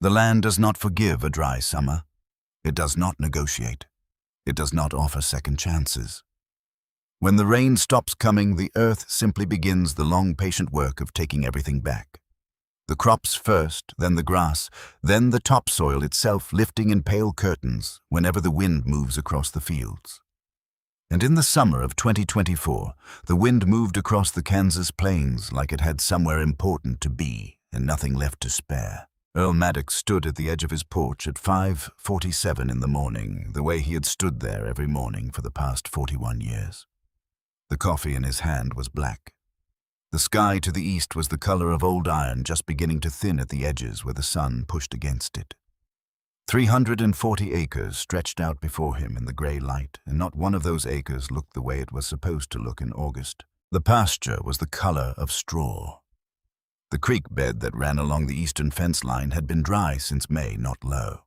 The land does not forgive a dry summer. It does not negotiate. It does not offer second chances. When the rain stops coming, the earth simply begins the long, patient work of taking everything back. The crops first, then the grass, then the topsoil itself lifting in pale curtains whenever the wind moves across the fields. And in the summer of 2024, the wind moved across the Kansas plains like it had somewhere important to be and nothing left to spare. Earl Maddox stood at the edge of his porch at 5:47 in the morning, the way he had stood there every morning for the past 41 years. The coffee in his hand was black. The sky to the east was the color of old iron, just beginning to thin at the edges where the sun pushed against it. 340 acres stretched out before him in the gray light, and not one of those acres looked the way it was supposed to look in August. The pasture was the color of straw. The creek bed that ran along the eastern fence line had been dry since May, not low.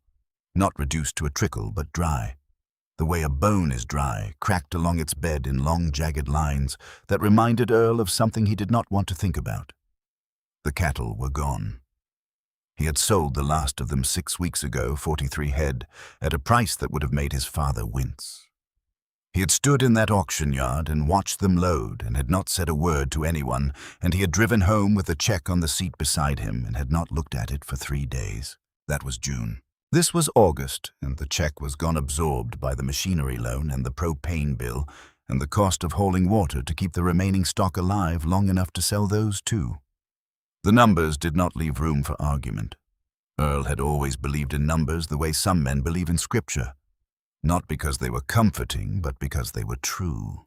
Not reduced to a trickle, but dry. The way a bone is dry, cracked along its bed in long, jagged lines that reminded Earl of something he did not want to think about. The cattle were gone. He had sold the last of them 6 weeks ago, 43 head, at a price that would have made his father wince. He had stood in that auction yard and watched them load and had not said a word to anyone, and he had driven home with the check on the seat beside him and had not looked at it for 3 days. That was June. This was August, and the check was gone absorbed by the machinery loan and the propane bill and the cost of hauling water to keep the remaining stock alive long enough to sell those too. The numbers did not leave room for argument. Earl had always believed in numbers the way some men believe in scripture. Not because they were comforting, but because they were true.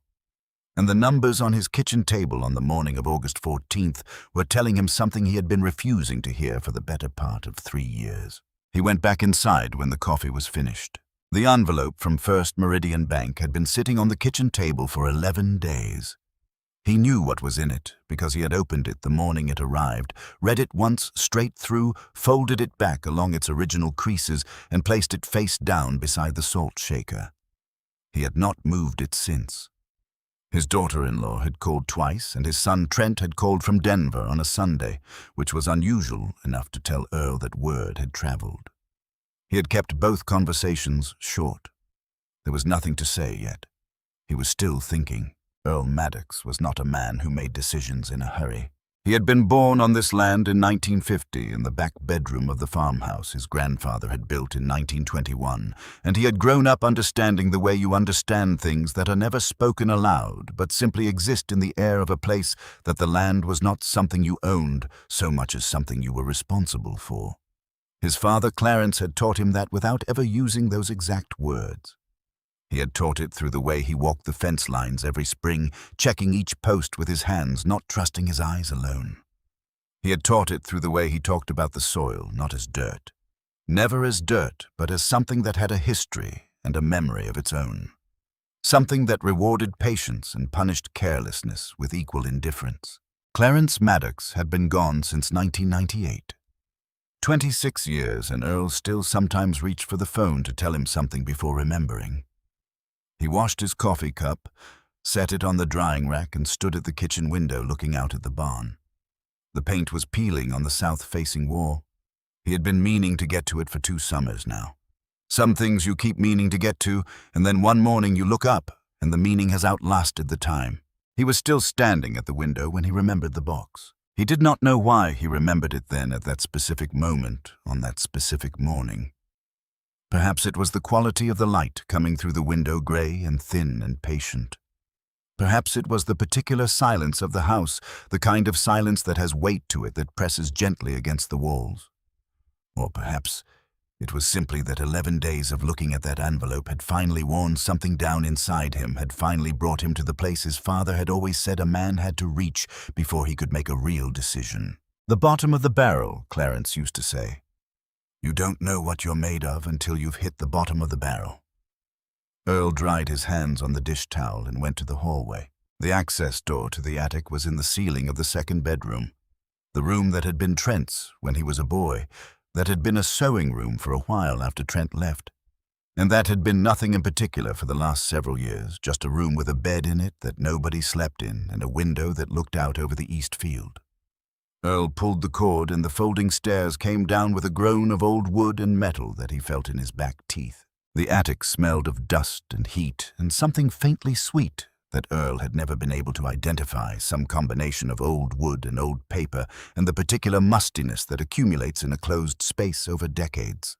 And the numbers on his kitchen table on the morning of August 14th were telling him something he had been refusing to hear for the better part of 3 years. He went back inside when the coffee was finished. The envelope from First Meridian Bank had been sitting on the kitchen table for 11 days. He knew what was in it because he had opened it the morning it arrived, read it once straight through, folded it back along its original creases, and placed it face down beside the salt shaker. He had not moved it since. His daughter-in-law had called twice, and his son Trent had called from Denver on a Sunday, which was unusual enough to tell Earl that word had traveled. He had kept both conversations short. There was nothing to say yet. He was still thinking. Earl Maddox was not a man who made decisions in a hurry. He had been born on this land in 1950 in the back bedroom of the farmhouse his grandfather had built in 1921, and he had grown up understanding the way you understand things that are never spoken aloud but simply exist in the air of a place, that the land was not something you owned so much as something you were responsible for. His father Clarence had taught him that without ever using those exact words. He had taught it through the way he walked the fence lines every spring, checking each post with his hands, not trusting his eyes alone. He had taught it through the way he talked about the soil, not as dirt. Never as dirt, but as something that had a history and a memory of its own. Something that rewarded patience and punished carelessness with equal indifference. Clarence Maddox had been gone since 1998. 26 years, and Earl still sometimes reached for the phone to tell him something before remembering. He washed his coffee cup, set it on the drying rack, and stood at the kitchen window looking out at the barn. The paint was peeling on the south-facing wall. He had been meaning to get to it for 2 summers now. Some things you keep meaning to get to, and then one morning you look up, and the meaning has outlasted the time. He was still standing at the window when he remembered the box. He did not know why he remembered it then at that specific moment, on that specific morning. Perhaps it was the quality of the light coming through the window, gray and thin and patient. Perhaps it was the particular silence of the house, the kind of silence that has weight to it, that presses gently against the walls. Or perhaps it was simply that 11 days of looking at that envelope had finally worn something down inside him, had finally brought him to the place his father had always said a man had to reach before he could make a real decision. The bottom of the barrel, Clarence used to say. You don't know what you're made of until you've hit the bottom of the barrel. Earl dried his hands on the dish towel and went to the hallway. The access door to the attic was in the ceiling of the second bedroom. The room that had been Trent's when he was a boy, that had been a sewing room for a while after Trent left. And that had been nothing in particular for the last several years, just a room with a bed in it that nobody slept in and a window that looked out over the east field. Earl pulled the cord and the folding stairs came down with a groan of old wood and metal that he felt in his back teeth. The attic smelled of dust and heat and something faintly sweet that Earl had never been able to identify, some combination of old wood and old paper and the particular mustiness that accumulates in a closed space over decades.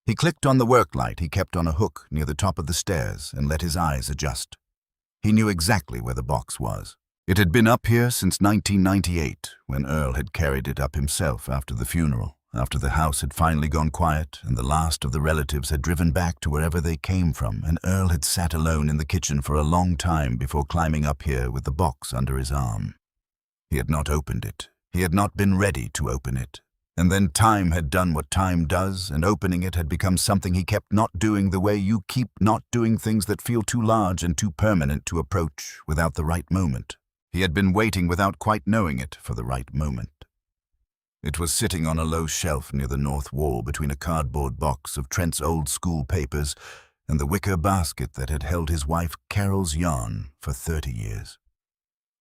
He clicked on the work light he kept on a hook near the top of the stairs and let his eyes adjust. He knew exactly where the box was. It had been up here since 1998, when Earl had carried it up himself after the funeral, after the house had finally gone quiet and the last of the relatives had driven back to wherever they came from, and Earl had sat alone in the kitchen for a long time before climbing up here with the box under his arm. He had not opened it. He had not been ready to open it. And then time had done what time does, and opening it had become something he kept not doing the way you keep not doing things that feel too large and too permanent to approach without the right moment. He had been waiting without quite knowing it for the right moment. It was sitting on a low shelf near the north wall between a cardboard box of Trent's old school papers and the wicker basket that had held his wife Carol's yarn for 30 years.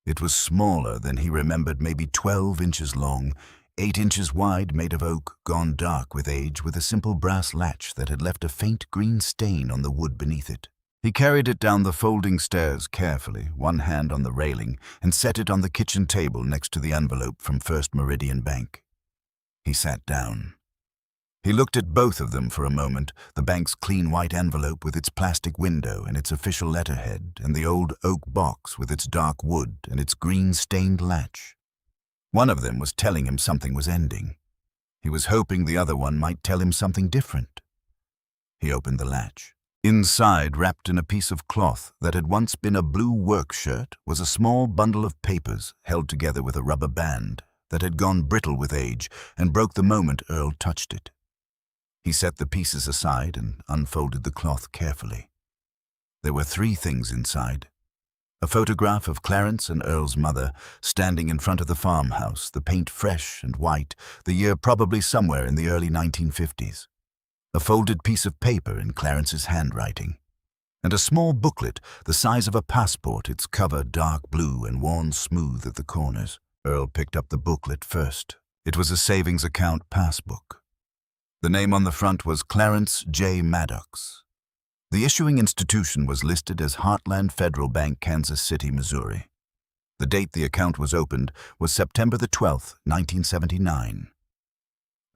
It was smaller than he remembered, maybe 12 inches long, 8 inches wide, made of oak, gone dark with age, with a simple brass latch that had left a faint green stain on the wood beneath it. He carried it down the folding stairs carefully, one hand on the railing, and set it on the kitchen table next to the envelope from First Meridian Bank. He sat down. He looked at both of them for a moment, the bank's clean white envelope with its plastic window and its official letterhead, and the old oak box with its dark wood and its green-stained latch. One of them was telling him something was ending. He was hoping the other one might tell him something different. He opened the latch. Inside, wrapped in a piece of cloth that had once been a blue work shirt, was a small bundle of papers held together with a rubber band that had gone brittle with age and broke the moment Earl touched it. He set the pieces aside and unfolded the cloth carefully. There were 3 things inside. A photograph of Clarence and Earl's mother standing in front of the farmhouse, the paint fresh and white, the year probably somewhere in the early 1950s. A folded piece of paper in Clarence's handwriting. And a small booklet the size of a passport, its cover dark blue and worn smooth at the corners. Earl picked up the booklet first. It was a savings account passbook. The name on the front was Clarence J. Maddox. The issuing institution was listed as Heartland Federal Bank, Kansas City, Missouri. The date the account was opened was September the 12th, 1979.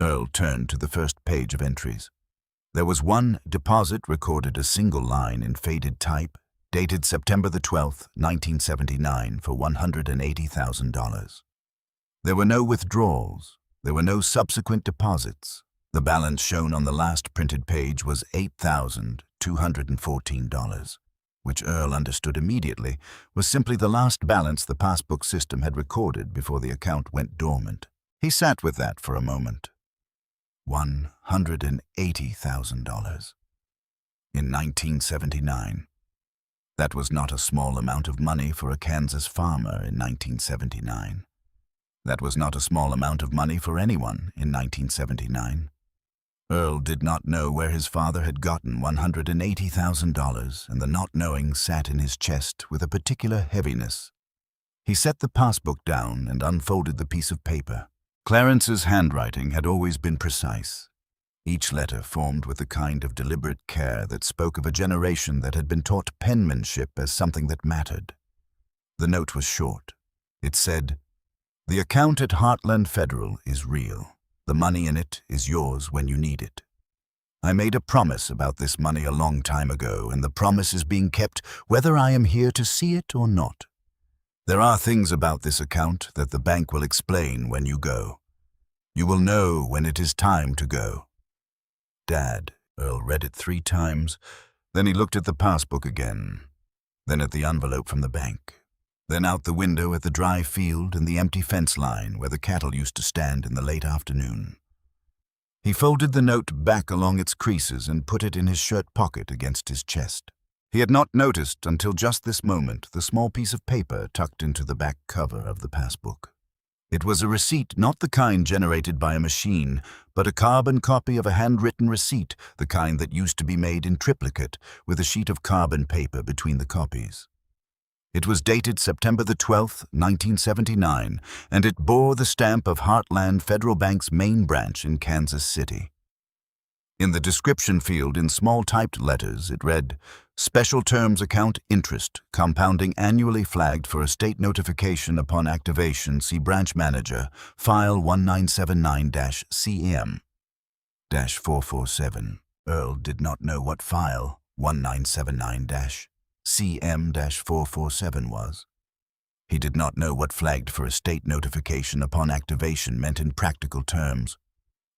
Earl turned to the first page of entries. There was one deposit recorded, a single line in faded type, dated September the 12th, 1979, for $180,000. There were no withdrawals. There were no subsequent deposits. The balance shown on the last printed page was $8,214, which Earl understood immediately was simply the last balance the passbook system had recorded before the account went dormant. He sat with that for a moment. $180,000. In 1979. That was not a small amount of money for a Kansas farmer in 1979. That was not a small amount of money for anyone in 1979. Earl did not know where his father had gotten $180,000, and the not knowing sat in his chest with a particular heaviness. He set the passbook down and unfolded the piece of paper. Clarence's handwriting had always been precise, each letter formed with the kind of deliberate care that spoke of a generation that had been taught penmanship as something that mattered. The note was short. It said, "The account at Heartland Federal is real. The money in it is yours when you need it. I made a promise about this money a long time ago, and the promise is being kept whether I am here to see it or not. There are things about this account that the bank will explain when you go. You will know when it is time to go. Dad." Earl read it 3 times. Then he looked at the passbook again. Then at the envelope from the bank. Then out the window at the dry field and the empty fence line where the cattle used to stand in the late afternoon. He folded the note back along its creases and put it in his shirt pocket against his chest. He had not noticed until just this moment the small piece of paper tucked into the back cover of the passbook. It was a receipt, not the kind generated by a machine, but a carbon copy of a handwritten receipt, the kind that used to be made in triplicate, with a sheet of carbon paper between the copies. It was dated September the 12th, 1979, and it bore the stamp of Heartland Federal Bank's main branch in Kansas City. In the description field in small-typed letters, it read, "Special Terms Account Interest, compounding annually flagged for a state notification upon activation. See Branch Manager, File 1979-CM-447. Earl did not know what File 1979-CM-447 was. He did not know what flagged for a state notification upon activation meant in practical terms.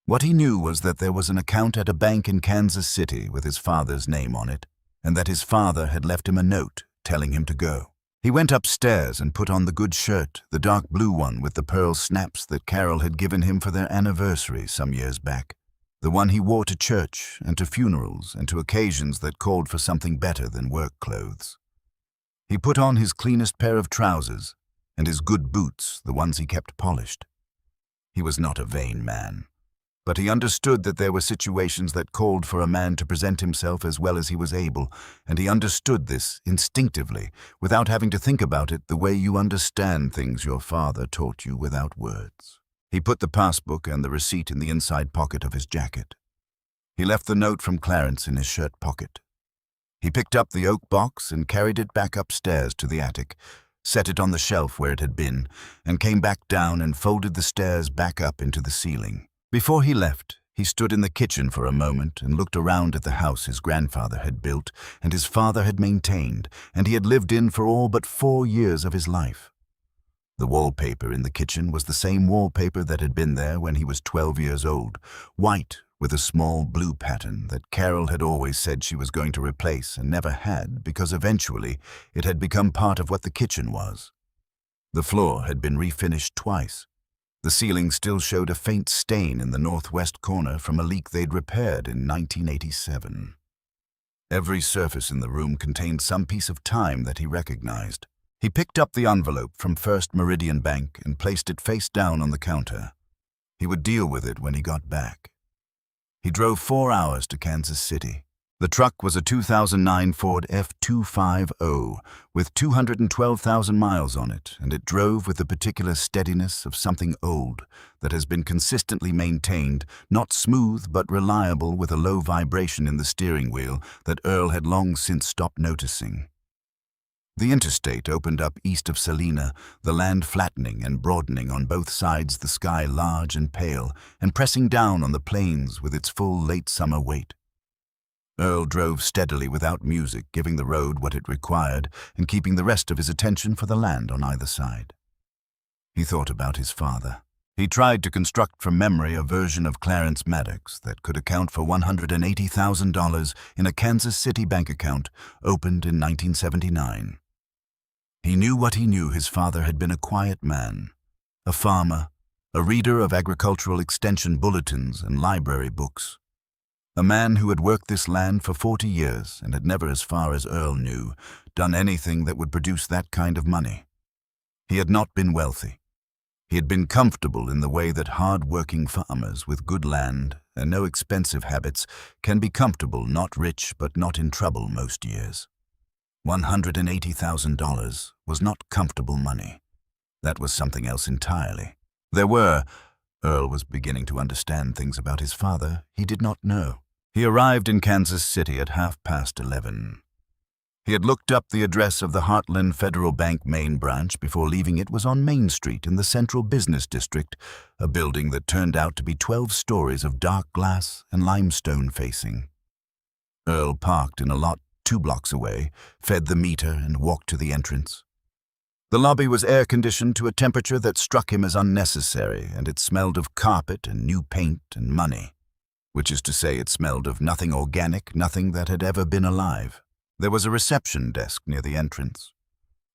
What he knew was that there was an account at a bank in Kansas City with his father's name on it, and that his father had left him a note telling him to go. He went upstairs and put on the good shirt, the dark blue one with the pearl snaps that Carol had given him for their anniversary some years back, the one he wore to church and to funerals and to occasions that called for something better than work clothes. He put on his cleanest pair of trousers and his good boots, the ones he kept polished. He was not a vain man, but he understood that there were situations that called for a man to present himself as well as he was able, and he understood this instinctively, without having to think about it the way you understand things your father taught you without words. He put the passbook and the receipt in the inside pocket of his jacket. He left the note from Clarence in his shirt pocket. He picked up the oak box and carried it back upstairs to the attic, set it on the shelf where it had been, and came back down and folded the stairs back up into the ceiling. Before he left, he stood in the kitchen for a moment and looked around at the house his grandfather had built and his father had maintained, and he had lived in for all but 4 years of his life. The wallpaper in the kitchen was the same wallpaper that had been there when he was 12 years old, white with a small blue pattern that Carol had always said she was going to replace and never had because eventually it had become part of what the kitchen was. The floor had been refinished twice. The ceiling still showed a faint stain in the northwest corner from a leak they'd repaired in 1987. Every surface in the room contained some piece of time that he recognized. He picked up the envelope from First Meridian Bank and placed it face down on the counter. He would deal with it when he got back. He drove 4 hours to Kansas City. The truck was a 2009 Ford F250 with 212,000 miles on it, and it drove with the particular steadiness of something old that has been consistently maintained, not smooth but reliable with a low vibration in the steering wheel that Earl had long since stopped noticing. The interstate opened up east of Salina, the land flattening and broadening on both sides, the sky large and pale, and pressing down on the plains with its full late summer weight. Earl drove steadily without music, giving the road what it required and keeping the rest of his attention for the land on either side. He thought about his father. He tried to construct from memory a version of Clarence Maddox that could account for $180,000 in a Kansas City bank account opened in 1979. He knew what he knew. His father had been a quiet man, a farmer, a reader of agricultural extension bulletins and library books. A man who had worked this land for 40 years and had never, as far as Earl knew, done anything that would produce that kind of money. He had not been wealthy. He had been comfortable in the way that hard-working farmers with good land and no expensive habits can be comfortable, not rich but not in trouble most years. $180,000 was not comfortable money. That was something else entirely. Earl was beginning to understand things about his father he did not know. He arrived in Kansas City at 11:30. He had looked up the address of the Heartland Federal Bank main branch before leaving. It was on Main Street in the Central Business District, a building that turned out to be 12 stories of dark glass and limestone facing. Earl parked in a lot 2 blocks away, fed the meter, and walked to the entrance. The lobby was air-conditioned to a temperature that struck him as unnecessary, and it smelled of carpet and new paint and money, which is to say it smelled of nothing organic, nothing that had ever been alive. There was a reception desk near the entrance.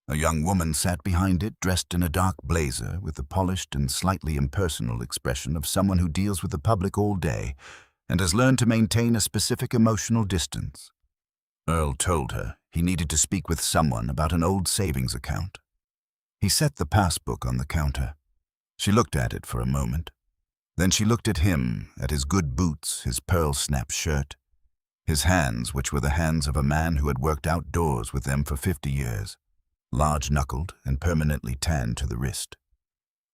A young woman sat behind it, dressed in a dark blazer with the polished and slightly impersonal expression of someone who deals with the public all day and has learned to maintain a specific emotional distance. Earl told her he needed to speak with someone about an old savings account. He set the passbook on the counter. She looked at it for a moment. Then she looked at him, at his good boots, his pearl-snap shirt, his hands, which were the hands of a man who had worked outdoors with them for 50 years. large-knuckled and permanently tanned to the wrist.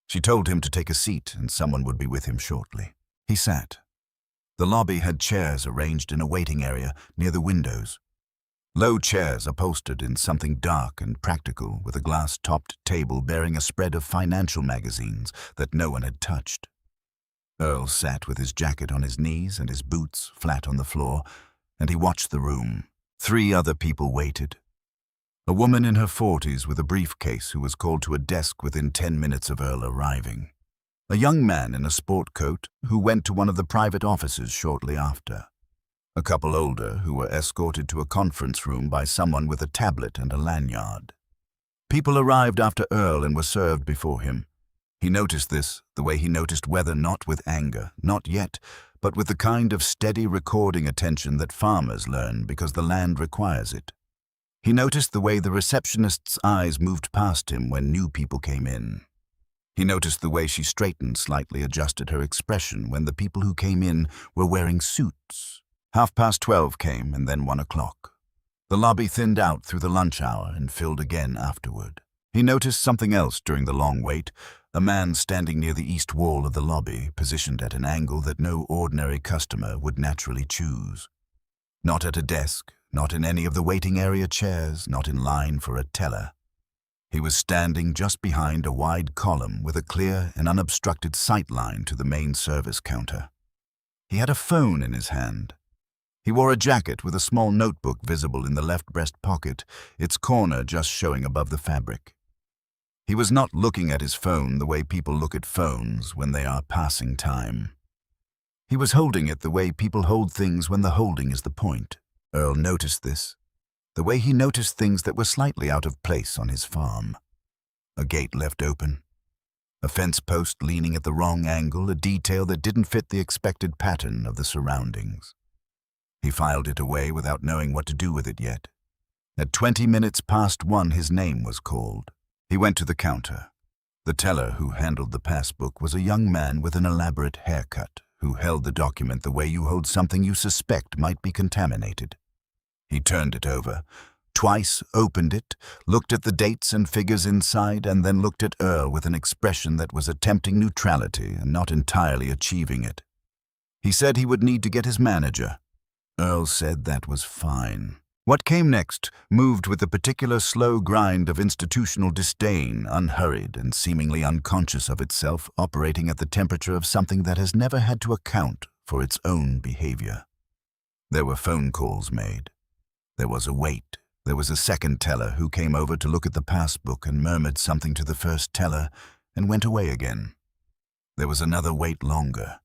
She told him to take a seat and someone would be with him shortly. He sat. The lobby had chairs arranged in a waiting area near the windows. Low chairs upholstered in something dark and practical, with a glass-topped table bearing a spread of financial magazines that no one had touched. Earl sat with his jacket on his knees and his boots flat on the floor, and he watched the room. 3 other people waited. A woman in her 40s with a briefcase who was called to a desk within 10 minutes of Earl arriving. A young man in a sport coat who went to one of the private offices shortly after. A couple older who were escorted to a conference room by someone with a tablet and a lanyard. People arrived after Earl and were served before him. He noticed this the way he noticed weather, not with anger, not yet, but with the kind of steady recording attention that farmers learn because the land requires it. He noticed the way the receptionist's eyes moved past him when new people came in. He noticed the way she straightened, slightly adjusted her expression when the people who came in were wearing suits. 12:30 came, and then 1 o'clock. The lobby thinned out through the lunch hour and filled again afterward. He noticed something else during the long wait, a man standing near the east wall of the lobby, positioned at an angle that no ordinary customer would naturally choose. Not at a desk, not in any of the waiting area chairs, not in line for a teller. He was standing just behind a wide column with a clear and unobstructed sight line to the main service counter. He had a phone in his hand. He wore a jacket with a small notebook visible in the left breast pocket, its corner just showing above the fabric. He was not looking at his phone the way people look at phones when they are passing time. He was holding it the way people hold things when the holding is the point. Earl noticed this, the way he noticed things that were slightly out of place on his farm. A gate left open. A fence post leaning at the wrong angle, a detail that didn't fit the expected pattern of the surroundings. He filed it away without knowing what to do with it yet. At 20 minutes past 1, his name was called. He went to the counter. The teller who handled the passbook was a young man with an elaborate haircut, who held the document the way you hold something you suspect might be contaminated. He turned it over, twice opened it, looked at the dates and figures inside, and then looked at Earl with an expression that was attempting neutrality and not entirely achieving it. He said he would need to get his manager. Earl said that was fine. What came next moved with the particular slow grind of institutional disdain, unhurried and seemingly unconscious of itself, operating at the temperature of something that has never had to account for its own behavior. There were phone calls made. There was a wait. There was a second teller who came over to look at the passbook and murmured something to the first teller and went away again. There was another wait longer,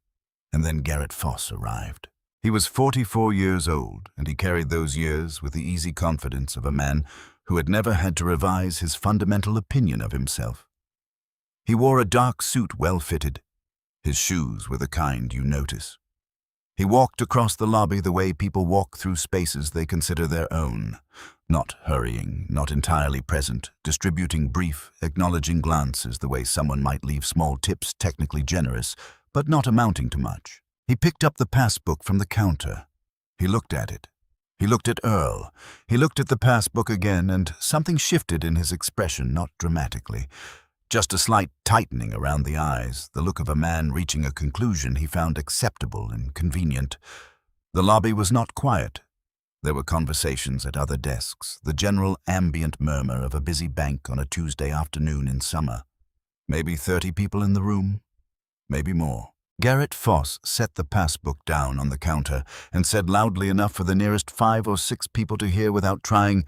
and then Garrett Foss arrived. He was 44 years old, and he carried those years with the easy confidence of a man who had never had to revise his fundamental opinion of himself. He wore a dark suit well fitted. His shoes were the kind you notice. He walked across the lobby the way people walk through spaces they consider their own, not hurrying, not entirely present, distributing brief, acknowledging glances the way someone might leave small tips technically generous, but not amounting to much. He picked up the passbook from the counter. He looked at it. He looked at Earl. He looked at the passbook again, and something shifted in his expression, not dramatically. Just a slight tightening around the eyes, the look of a man reaching a conclusion he found acceptable and convenient. The lobby was not quiet. There were conversations at other desks, the general ambient murmur of a busy bank on a Tuesday afternoon in summer. Maybe 30 people in the room, maybe more. Garrett Foss set the passbook down on the counter and said loudly enough for the nearest 5 or 6 people to hear without trying,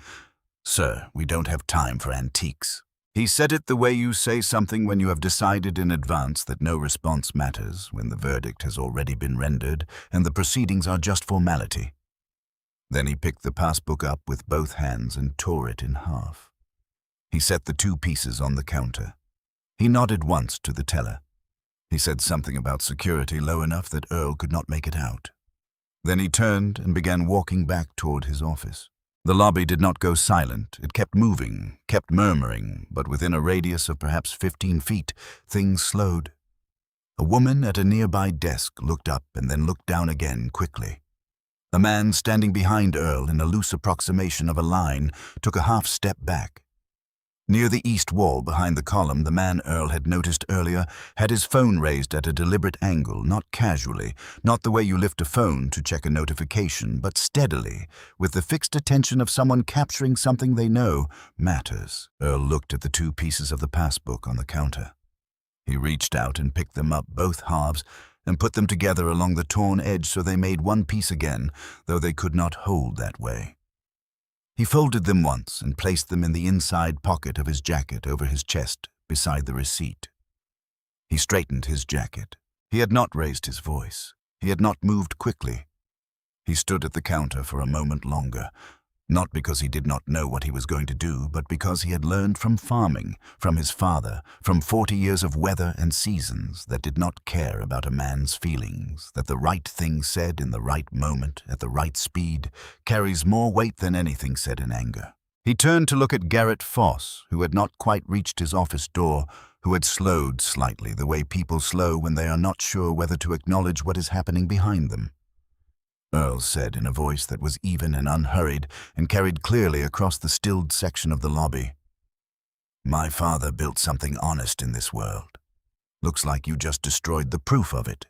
"Sir, we don't have time for antiques." He said it the way you say something when you have decided in advance that no response matters, when the verdict has already been rendered and the proceedings are just formality. Then he picked the passbook up with both hands and tore it in half. He set the 2 pieces on the counter. He nodded once to the teller. He said something about security low enough that Earl could not make it out. Then he turned and began walking back toward his office. The lobby did not go silent. It kept moving, kept murmuring, but within a radius of perhaps 15 feet, things slowed. A woman at a nearby desk looked up and then looked down again quickly. A man standing behind Earl in a loose approximation of a line took a half step back. Near the east wall behind the column, the man Earl had noticed earlier had his phone raised at a deliberate angle, not casually, not the way you lift a phone to check a notification, but steadily, with the fixed attention of someone capturing something they know matters. Earl looked at the two pieces of the passbook on the counter. He reached out and picked them up, both halves, and put them together along the torn edge so they made one piece again, though they could not hold that way. He folded them once and placed them in the inside pocket of his jacket over his chest, beside the receipt. He straightened his jacket. He had not raised his voice. He had not moved quickly. He stood at the counter for a moment longer, not because he did not know what he was going to do, but because he had learned from farming, from his father, from 40 years of weather and seasons, that did not care about a man's feelings, that the right thing said in the right moment, at the right speed, carries more weight than anything said in anger. He turned to look at Garrett Foss, who had not quite reached his office door, who had slowed slightly, the way people slow when they are not sure whether to acknowledge what is happening behind them. Earl said in a voice that was even and unhurried and carried clearly across the stilled section of the lobby, "My father built something honest in this world. Looks like you just destroyed the proof of it."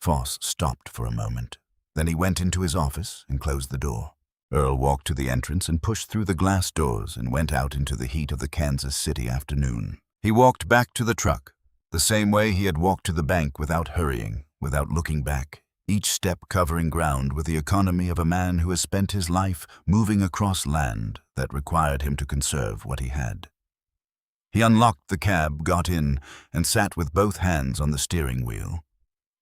Foss stopped for a moment. Then he went into his office and closed the door. Earl walked to the entrance and pushed through the glass doors and went out into the heat of the Kansas City afternoon. He walked back to the truck, the same way he had walked to the bank, without hurrying, without looking back, each step covering ground with the economy of a man who has spent his life moving across land that required him to conserve what he had. He unlocked the cab, got in, and sat with both hands on the steering wheel.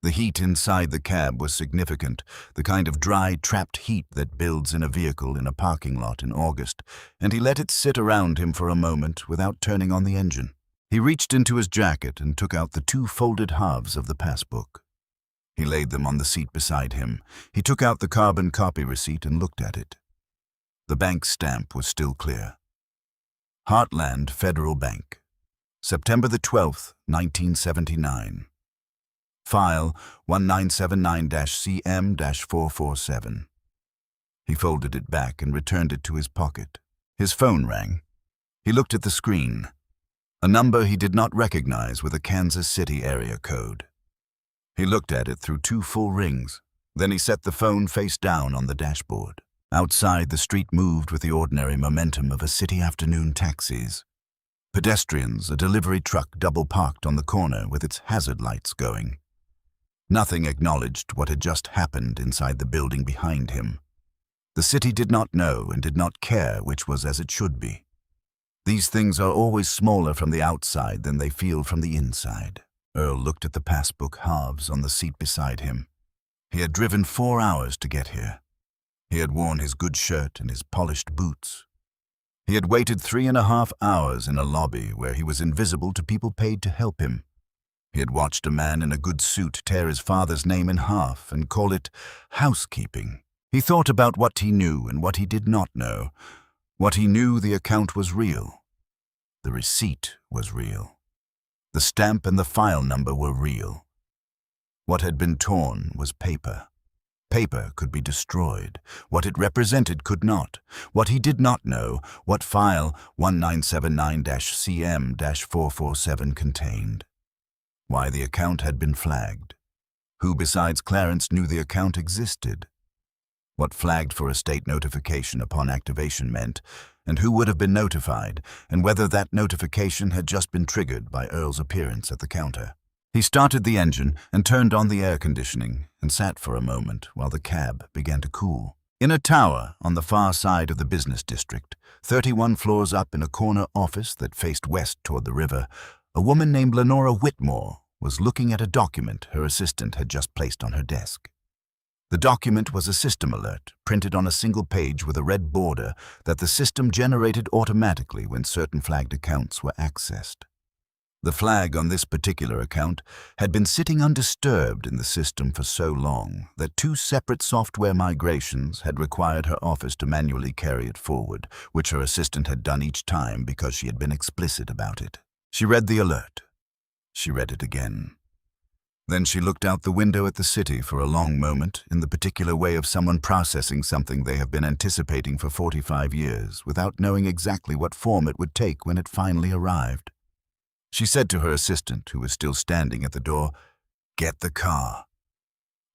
The heat inside the cab was significant, the kind of dry, trapped heat that builds in a vehicle in a parking lot in August, and he let it sit around him for a moment without turning on the engine. He reached into his jacket and took out the two folded halves of the passbook. He laid them on the seat beside him. He took out the carbon copy receipt and looked at it. The bank stamp was still clear. Heartland Federal Bank, September the 12th, 1979. File 1979-CM-447. He folded it back and returned it to his pocket. His phone rang. He looked at the screen. A number he did not recognize with a Kansas City area code. He looked at it through two full rings. Then he set the phone face down on the dashboard. Outside, the street moved with the ordinary momentum of a city afternoon taxis. Pedestrians, a delivery truck double parked on the corner with its hazard lights going. Nothing acknowledged what had just happened inside the building behind him. The city did not know and did not care which was as it should be. These things are always smaller from the outside than they feel from the inside. Earl looked at the passbook halves on the seat beside him. He had driven 4 hours to get here. He had worn his good shirt and his polished boots. He had waited 3.5 hours in a lobby where he was invisible to people paid to help him. He had watched a man in a good suit tear his father's name in half and call it housekeeping. He thought about what he knew and what he did not know. What he knew, the account was real. The receipt was real. The stamp and the file number were real. What had been torn was paper. Paper could be destroyed. What it represented could not. What he did not know, what file 1979-CM-447 contained. Why the account had been flagged. Who besides Clarence knew the account existed? What flagged for a state notification upon activation meant, and who would have been notified, and whether that notification had just been triggered by Earl's appearance at the counter. He started the engine and turned on the air conditioning and sat for a moment while the cab began to cool. In a tower on the far side of the business district, 31 floors up in a corner office that faced west toward the river, a woman named Lenora Whitmore was looking at a document her assistant had just placed on her desk. The document was a system alert, printed on a single page with a red border that the system generated automatically when certain flagged accounts were accessed. The flag on this particular account had been sitting undisturbed in the system for so long that 2 separate software migrations had required her office to manually carry it forward, which her assistant had done each time because she had been explicit about it. She read the alert. She read it again. Then she looked out the window at the city for a long moment, in the particular way of someone processing something they have been anticipating for 45 years, without knowing exactly what form it would take when it finally arrived. She said to her assistant, who was still standing at the door, "Get the car."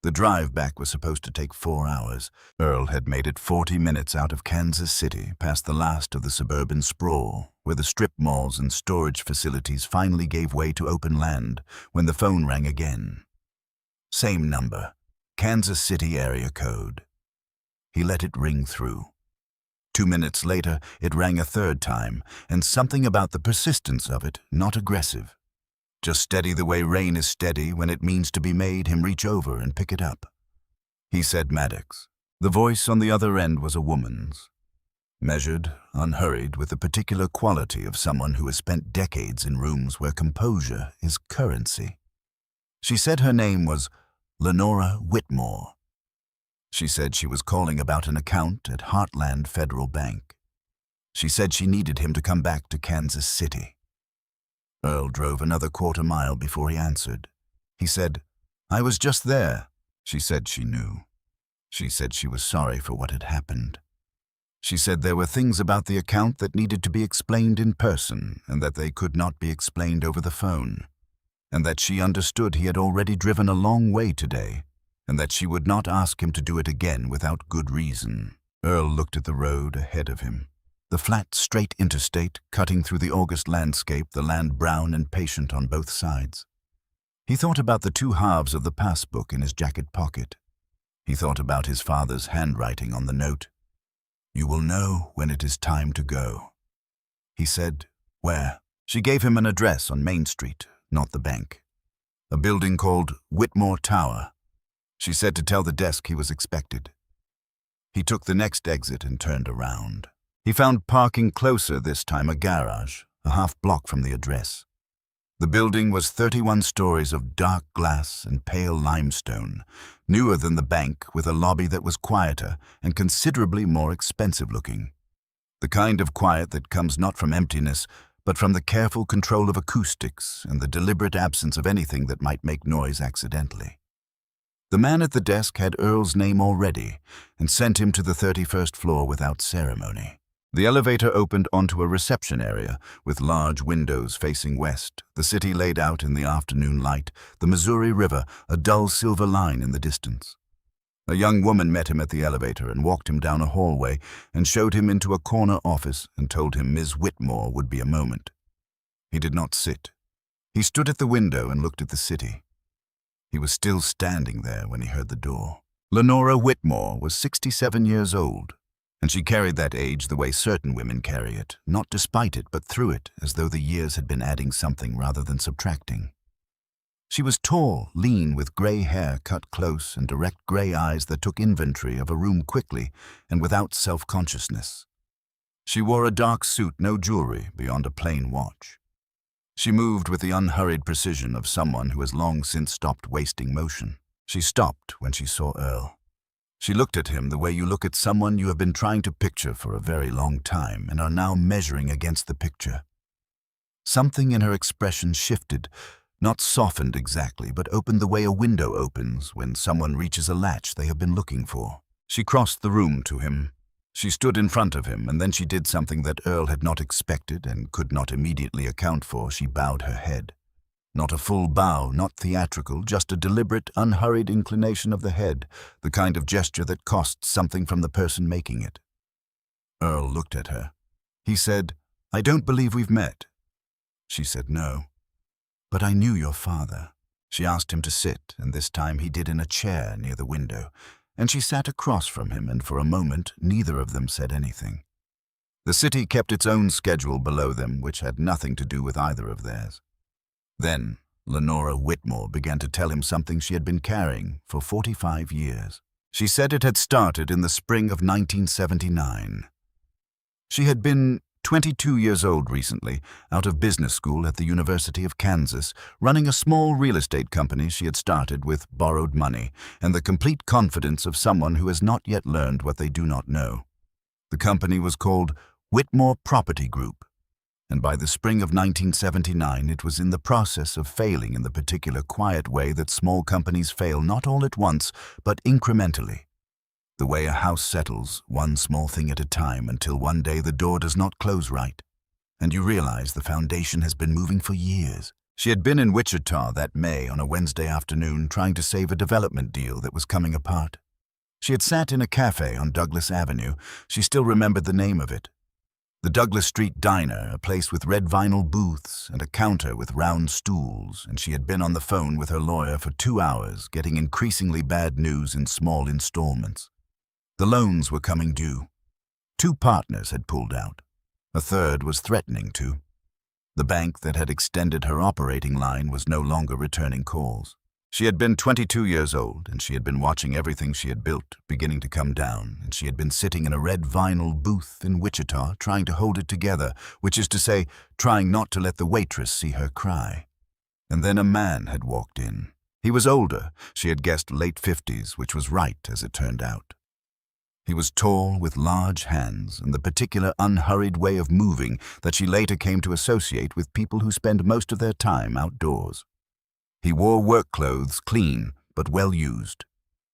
The drive back was supposed to take 4 hours. Earl had made it 40 minutes out of Kansas City, past the last of the suburban sprawl, where the strip malls and storage facilities finally gave way to open land, when the phone rang again. Same number, Kansas City area code. He let it ring through. 2 minutes later, it rang a third time, and something about the persistence of it, not aggressive. Just steady the way rain is steady when it means to be made him reach over and pick it up. He said Maddox. The voice on the other end was a woman's. Measured, unhurried, with the particular quality of someone who has spent decades in rooms where composure is currency. She said her name was Lenora Whitmore. She said she was calling about an account at Heartland Federal Bank. She said she needed him to come back to Kansas City. Earl drove another quarter mile before he answered. He said, "I was just there." She said she knew. She said she was sorry for what had happened. She said there were things about the account that needed to be explained in person and that they could not be explained over the phone, and that she understood he had already driven a long way today, and that she would not ask him to do it again without good reason. Earl looked at the road ahead of him. The flat, straight interstate cutting through the August landscape, the land brown and patient on both sides. He thought about the 2 halves of the passbook in his jacket pocket. He thought about his father's handwriting on the note. "You will know when it is time to go." He said, "Where?" She gave him an address on Main Street, not the bank. A building called Whitmore Tower. She said to tell the desk he was expected. He took the next exit and turned around. He found parking closer this time, a garage, a half block from the address. The building was 31 stories of dark glass and pale limestone, newer than the bank, with a lobby that was quieter and considerably more expensive looking. The kind of quiet that comes not from emptiness, but from the careful control of acoustics and the deliberate absence of anything that might make noise accidentally. The man at the desk had Earl's name already and sent him to the 31st floor without ceremony. The elevator opened onto a reception area with large windows facing west, the city laid out in the afternoon light, the Missouri River, a dull silver line in the distance. A young woman met him at the elevator and walked him down a hallway and showed him into a corner office and told him Ms. Whitmore would be a moment. He did not sit. He stood at the window and looked at the city. He was still standing there when he heard the door. Lenora Whitmore was 67 years old, and she carried that age the way certain women carry it, not despite it, but through it, as though the years had been adding something rather than subtracting. She was tall, lean, with gray hair cut close and direct gray eyes that took inventory of a room quickly and without self-consciousness. She wore a dark suit, no jewelry beyond a plain watch. She moved with the unhurried precision of someone who has long since stopped wasting motion. She stopped when she saw Earl. She looked at him the way you look at someone you have been trying to picture for a very long time and are now measuring against the picture. Something in her expression shifted, not softened exactly, but opened the way a window opens when someone reaches a latch they have been looking for. She crossed the room to him. She stood in front of him, and then she did something that Earl had not expected and could not immediately account for. She bowed her head. Not a full bow, not theatrical, just a deliberate, unhurried inclination of the head, the kind of gesture that costs something from the person making it. Earl looked at her. He said, "I don't believe we've met." She said no. "But I knew your father." She asked him to sit, and this time he did in a chair near the window, and she sat across from him, and for a moment neither of them said anything. The city kept its own schedule below them, which had nothing to do with either of theirs. Then Lenora Whitmore began to tell him something she had been carrying for 45 years. She said it had started in the spring of 1979. She had been 22 years old recently, out of business school at the University of Kansas, running a small real estate company she had started with borrowed money and the complete confidence of someone who has not yet learned what they do not know. The company was called Whitmore Property Group. And by the spring of 1979, it was in the process of failing in the particular quiet way that small companies fail, not all at once, but incrementally. The way a house settles, one small thing at a time, until one day the door does not close right, and you realize the foundation has been moving for years. She had been in Wichita that May on a Wednesday afternoon trying to save a development deal that was coming apart. She had sat in a cafe on Douglas Avenue. She still remembered the name of it. The Douglas Street Diner, a place with red vinyl booths and a counter with round stools, and she had been on the phone with her lawyer for 2 hours, getting increasingly bad news in small installments. The loans were coming due. 2 partners had pulled out. A third was threatening to. The bank that had extended her operating line was no longer returning calls. She had been 22 years old, and she had been watching everything she had built beginning to come down, and she had been sitting in a red vinyl booth in Wichita trying to hold it together, which is to say, trying not to let the waitress see her cry. And then a man had walked in. He was older. She had guessed late 50s, which was right as it turned out. He was tall, with large hands, and the particular unhurried way of moving that she later came to associate with people who spend most of their time outdoors. He wore work clothes, clean but well used.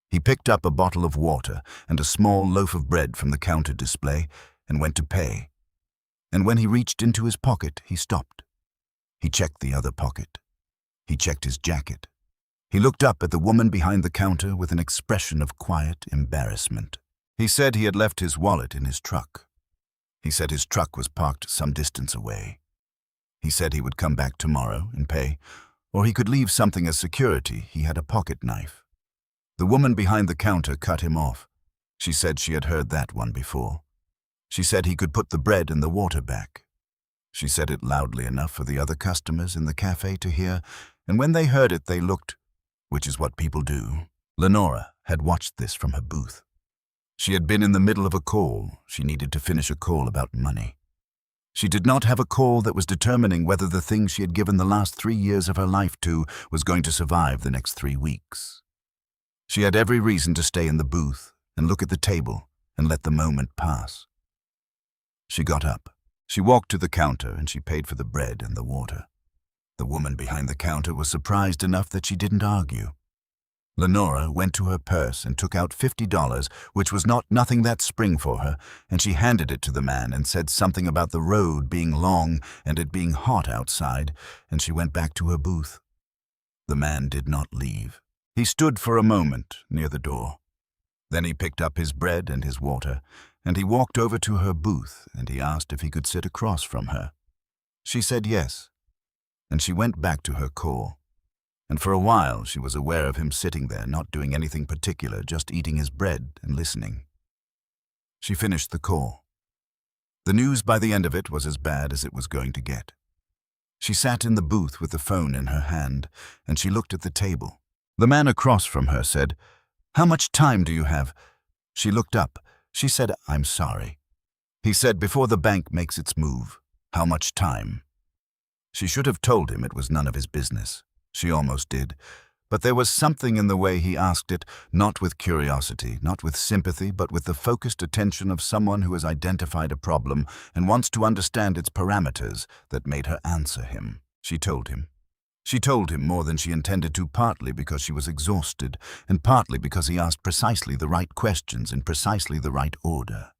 He picked up a bottle of water and a small loaf of bread from the counter display and went to pay. And when he reached into his pocket, he stopped. He checked the other pocket. He checked his jacket. He looked up at the woman behind the counter with an expression of quiet embarrassment. He said he had left his wallet in his truck. He said his truck was parked some distance away. He said he would come back tomorrow and pay, or he could leave something as security. He had a pocket knife. The woman behind the counter cut him off. She said she had heard that one before. She said he could put the bread and the water back. She said it loudly enough for the other customers in the cafe to hear, and when they heard it, they looked, which is what people do. Lenora had watched this from her booth. She had been in the middle of a call. She needed to finish a call about money. She did not have a call that was determining whether the thing she had given the last 3 years of her life to was going to survive the next 3 weeks. She had every reason to stay in the booth and look at the table and let the moment pass. She got up. She walked to the counter and she paid for the bread and the water. The woman behind the counter was surprised enough that she didn't argue. Lenora went to her purse and took out $50, which was nothing that spring for her, and she handed it to the man and said something about the road being long and it being hot outside, and she went back to her booth. The man did not leave. He stood for a moment near the door. Then he picked up his bread and his water, and he walked over to her booth, and he asked if he could sit across from her. She said yes, and she went back to her call. And for a while she was aware of him sitting there, not doing anything particular, just eating his bread and listening. She finished the call. The news by the end of it was as bad as it was going to get. She sat in the booth with the phone in her hand, and she looked at the table. The man across from her said, "How much time do you have?" She looked up. She said, "I'm sorry." He said, "Before the bank makes its move, how much time?" She should have told him it was none of his business. She almost did, but there was something in the way he asked it, not with curiosity, not with sympathy, but with the focused attention of someone who has identified a problem and wants to understand its parameters, that made her answer him. She told him. She told him more than she intended to, partly because she was exhausted, and partly because he asked precisely the right questions in precisely the right order.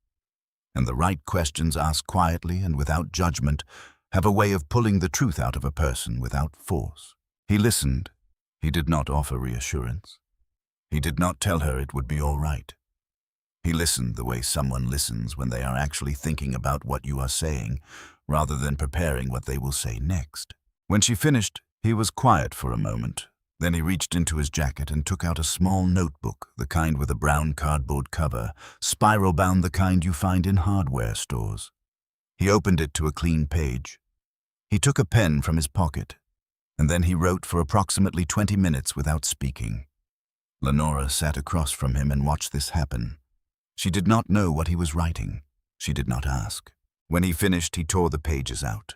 And the right questions asked quietly and without judgment have a way of pulling the truth out of a person without force. He listened. He did not offer reassurance. He did not tell her it would be all right. He listened the way someone listens when they are actually thinking about what you are saying, rather than preparing what they will say next. When she finished, he was quiet for a moment. Then he reached into his jacket and took out a small notebook, the kind with a brown cardboard cover, spiral-bound, the kind you find in hardware stores. He opened it to a clean page. He took a pen from his pocket, and then he wrote for approximately 20 minutes without speaking. Lenora sat across from him and watched this happen. She did not know what he was writing. She did not ask. When he finished, he tore the pages out.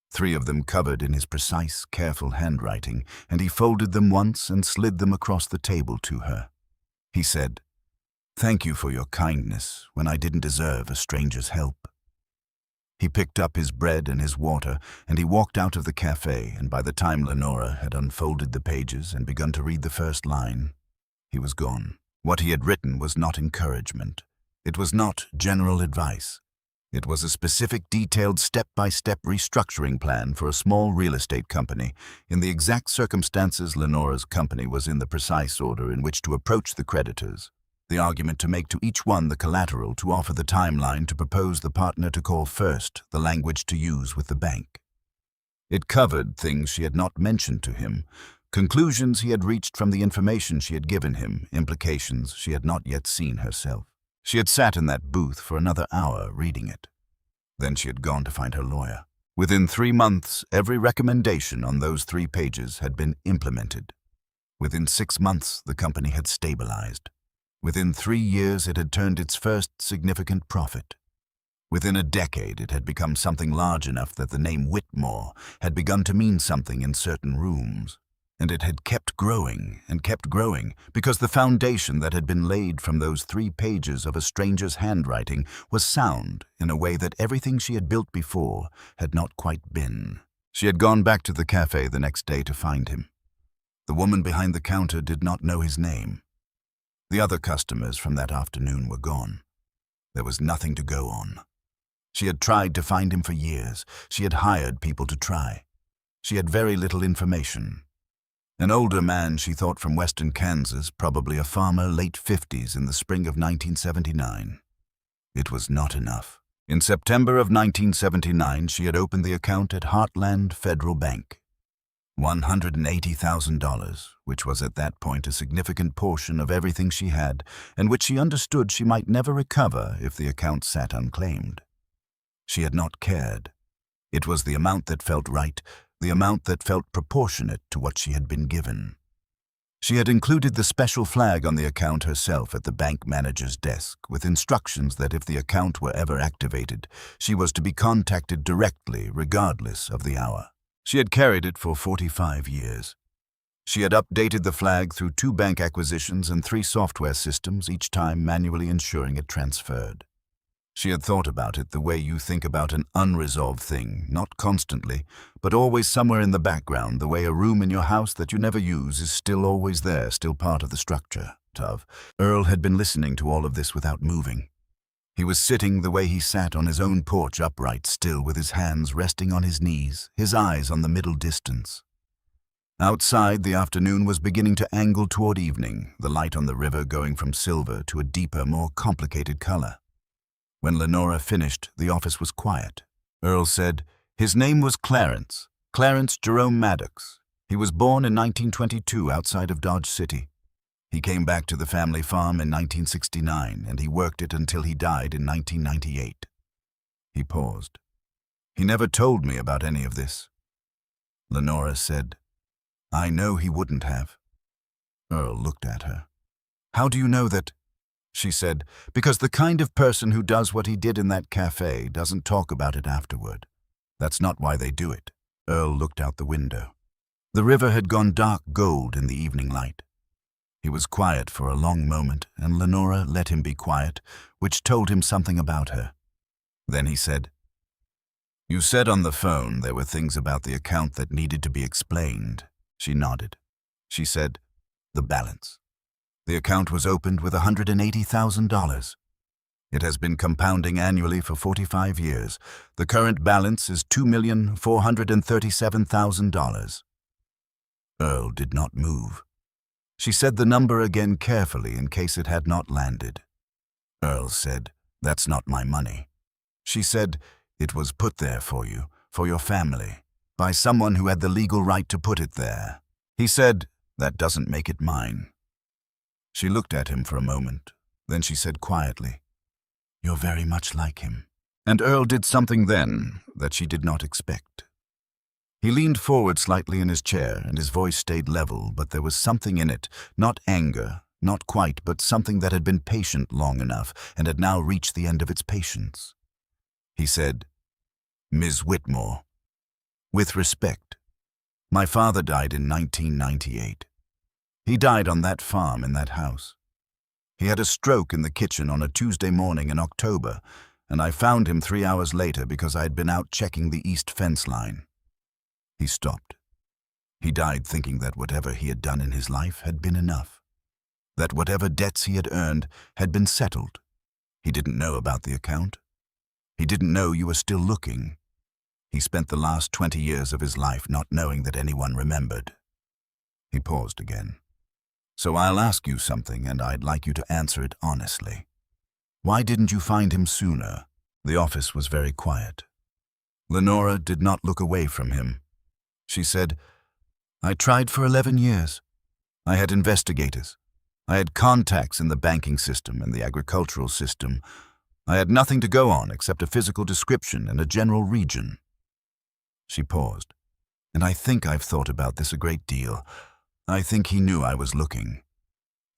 3 of them covered in his precise, careful handwriting, and he folded them once and slid them across the table to her. He said, "Thank you for your kindness when I didn't deserve a stranger's help." He picked up his bread and his water, and he walked out of the cafe, and by the time Lenora had unfolded the pages and begun to read the first line, he was gone. What he had written was not encouragement. It was not general advice. It was a specific, detailed, step-by-step restructuring plan for a small real estate company. In the exact circumstances, Lenora's company was in the precise order in which to approach the creditors, the argument to make to each one, the collateral to offer, the timeline to propose, the partner to call first, the language to use with the bank. It covered things she had not mentioned to him, conclusions he had reached from the information she had given him, implications she had not yet seen herself. She had sat in that booth for another hour reading it. Then she had gone to find her lawyer. Within 3 months, every recommendation on those 3 pages had been implemented. Within 6 months, the company had stabilized. Within 3 years, it had turned its first significant profit. Within a decade, it had become something large enough that the name Whitmore had begun to mean something in certain rooms. And it had kept growing and kept growing, because the foundation that had been laid from those 3 pages of a stranger's handwriting was sound in a way that everything she had built before had not quite been. She had gone back to the cafe the next day to find him. The woman behind the counter did not know his name. The other customers from that afternoon were gone. There was nothing to go on. She had tried to find him for years. She had hired people to try. She had very little information. An older man, she thought, from western Kansas, probably a farmer, late 50s, in the spring of 1979. It was not enough. In September of 1979, she had opened the account at Heartland Federal Bank. $180,000, which was at that point a significant portion of everything she had, and which she understood she might never recover if the account sat unclaimed. She had not cared. It was the amount that felt right, the amount that felt proportionate to what she had been given. She had included the special flag on the account herself at the bank manager's desk, with instructions that if the account were ever activated, she was to be contacted directly, regardless of the hour. She had carried it for 45 years. She had updated the flag through 2 bank acquisitions and 3 software systems, each time manually ensuring it transferred. She had thought about it the way you think about an unresolved thing, not constantly, but always somewhere in the background, the way a room in your house that you never use is still always there, still part of the structure. Earl had been listening to all of this without moving. He was sitting the way he sat on his own porch, upright, still, with his hands resting on his knees, his eyes on the middle distance. Outside, the afternoon was beginning to angle toward evening, the light on the river going from silver to a deeper, more complicated color. When Lenora finished, the office was quiet. Earl said, "His name was Clarence Jerome Maddox. He was born in 1922 outside of Dodge City. He came back to the family farm in 1969, and he worked it until he died in 1998. He paused. "He never told me about any of this." Lenora said, "I know he wouldn't have." Earl looked at her. "How do you know that?" She said, "Because the kind of person who does what he did in that cafe doesn't talk about it afterward. That's not why they do it." Earl looked out the window. The river had gone dark gold in the evening light. He was quiet for a long moment, and Lenora let him be quiet, which told him something about her. Then he said, "You said on the phone there were things about the account that needed to be explained." She nodded. She said, "The balance. The account was opened with $180,000. It has been compounding annually for 45 years. The current balance is $2,437,000. Earl did not move. She said the number again carefully in case it had not landed. Earl said, "That's not my money." She said, "It was put there for you, for your family, by someone who had the legal right to put it there." He said, "That doesn't make it mine." She looked at him for a moment. Then she said quietly, "You're very much like him." And Earl did something then that she did not expect. He leaned forward slightly in his chair, and his voice stayed level, but there was something in it, not anger, not quite, but something that had been patient long enough and had now reached the end of its patience. He said, "Ms. Whitmore, with respect, my father died in 1998. He died on that farm in that house. He had a stroke in the kitchen on a Tuesday morning in October, and I found him 3 hours later because I had been out checking the east fence line." He stopped. He died thinking that whatever he had done in his life had been enough, that whatever debts he had earned had been settled. He didn't know about the account. He didn't know you were still looking. He spent the last 20 years of his life not knowing that anyone remembered. He paused again. "So I'll ask you something, and I'd like you to answer it honestly. Why didn't you find him sooner?" The office was very quiet. Lenora did not look away from him. She said, "I tried for 11 years. I had investigators. I had contacts in the banking system and the agricultural system. I had nothing to go on except a physical description and a general region." She paused. "And I think I've thought about this a great deal. I think he knew I was looking.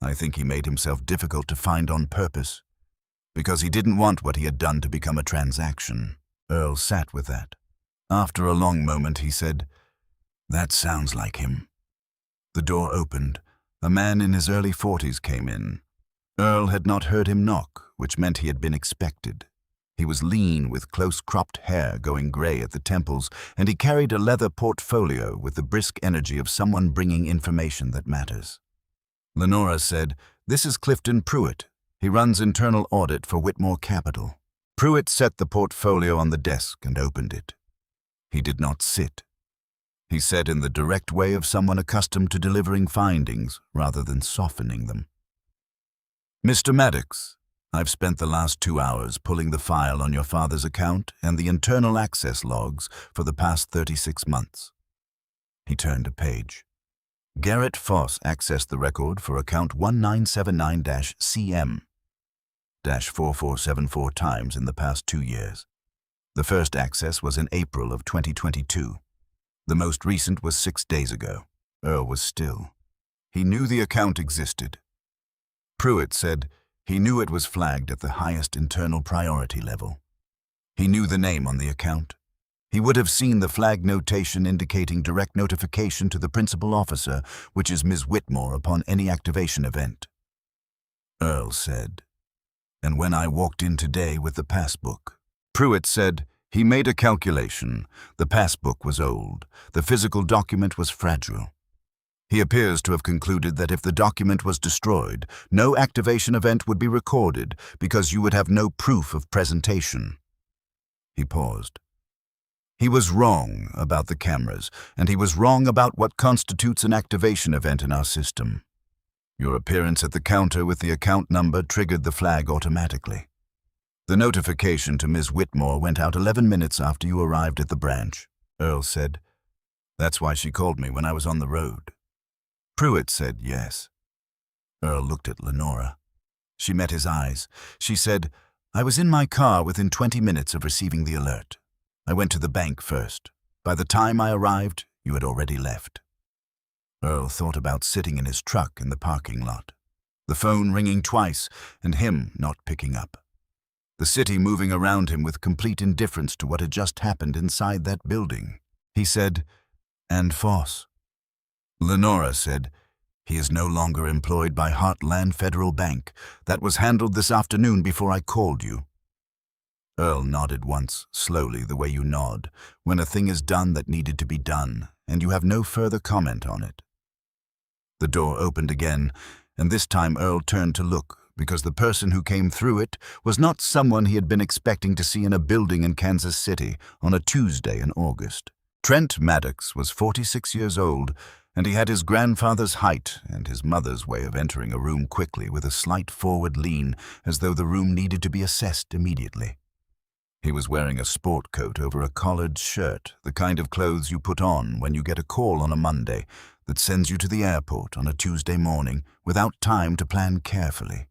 I think he made himself difficult to find on purpose, because he didn't want what he had done to become a transaction." Earl sat with that. After a long moment, he said, "That sounds like him." The door opened. A man in his early 40s came in. Earl had not heard him knock, which meant he had been expected. He was lean, with close-cropped hair going gray at the temples, and he carried a leather portfolio with the brisk energy of someone bringing information that matters. Lenora said, "This is Clifton Pruitt. He runs internal audit for Whitmore Capital." Pruitt set the portfolio on the desk and opened it. He did not sit. He said in the direct way of someone accustomed to delivering findings rather than softening them, "Mr. Maddox, I've spent the last 2 hours pulling the file on your father's account and the internal access logs for the past 36 months. He turned a page. Garrett Foss accessed the record for account 1979-CM-4474 times in the past 2 years. The first access was in April of 2022. The most recent was 6 days ago. Earl was still. He knew the account existed. Pruitt said he knew it was flagged at the highest internal priority level. He knew the name on the account. He would have seen the flag notation indicating direct notification to the principal officer, which is Ms. Whitmore, upon any activation event. Earl said, "And when I walked in today with the passbook." Pruitt said, "He made a calculation. The passbook was old. The physical document was fragile. He appears to have concluded that if the document was destroyed, no activation event would be recorded because you would have no proof of presentation." He paused. "He was wrong about the cameras, and he was wrong about what constitutes an activation event in our system. Your appearance at the counter with the account number triggered the flag automatically. The notification to Ms. Whitmore went out 11 minutes after you arrived at the branch," Earl said. "That's why she called me when I was on the road." Pruitt said yes. Earl looked at Lenora. She met his eyes. She said, "I was in my car within 20 minutes of receiving the alert. I went to the bank first. By the time I arrived, you had already left." Earl thought about sitting in his truck in the parking lot, the phone ringing twice and him not picking up. The city moving around him with complete indifference to what had just happened inside that building. He said, "And Foss?" Lenora said, "He is no longer employed by Heartland Federal Bank. That was handled this afternoon before I called you." Earl nodded once, slowly, the way you nod, when a thing is done that needed to be done, and you have no further comment on it. The door opened again, and this time Earl turned to look, because the person who came through it was not someone he had been expecting to see in a building in Kansas City on a Tuesday in August. Trent Maddox was 46 years old, and he had his grandfather's height and his mother's way of entering a room quickly with a slight forward lean, as though the room needed to be assessed immediately. He was wearing a sport coat over a collared shirt, the kind of clothes you put on when you get a call on a Monday that sends you to the airport on a Tuesday morning without time to plan carefully.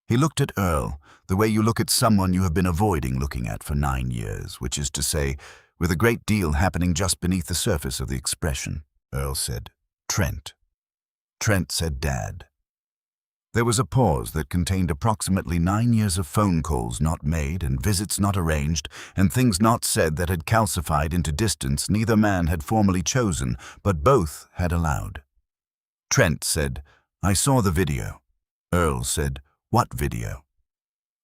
He looked at Earl, the way you look at someone you have been avoiding looking at for 9 years, which is to say, with a great deal happening just beneath the surface of the expression. Earl said, "Trent." Trent said, "Dad." There was a pause that contained approximately 9 years of phone calls not made and visits not arranged and things not said that had calcified into distance neither man had formally chosen, but both had allowed. Trent said, "I saw the video." Earl said, "What video?"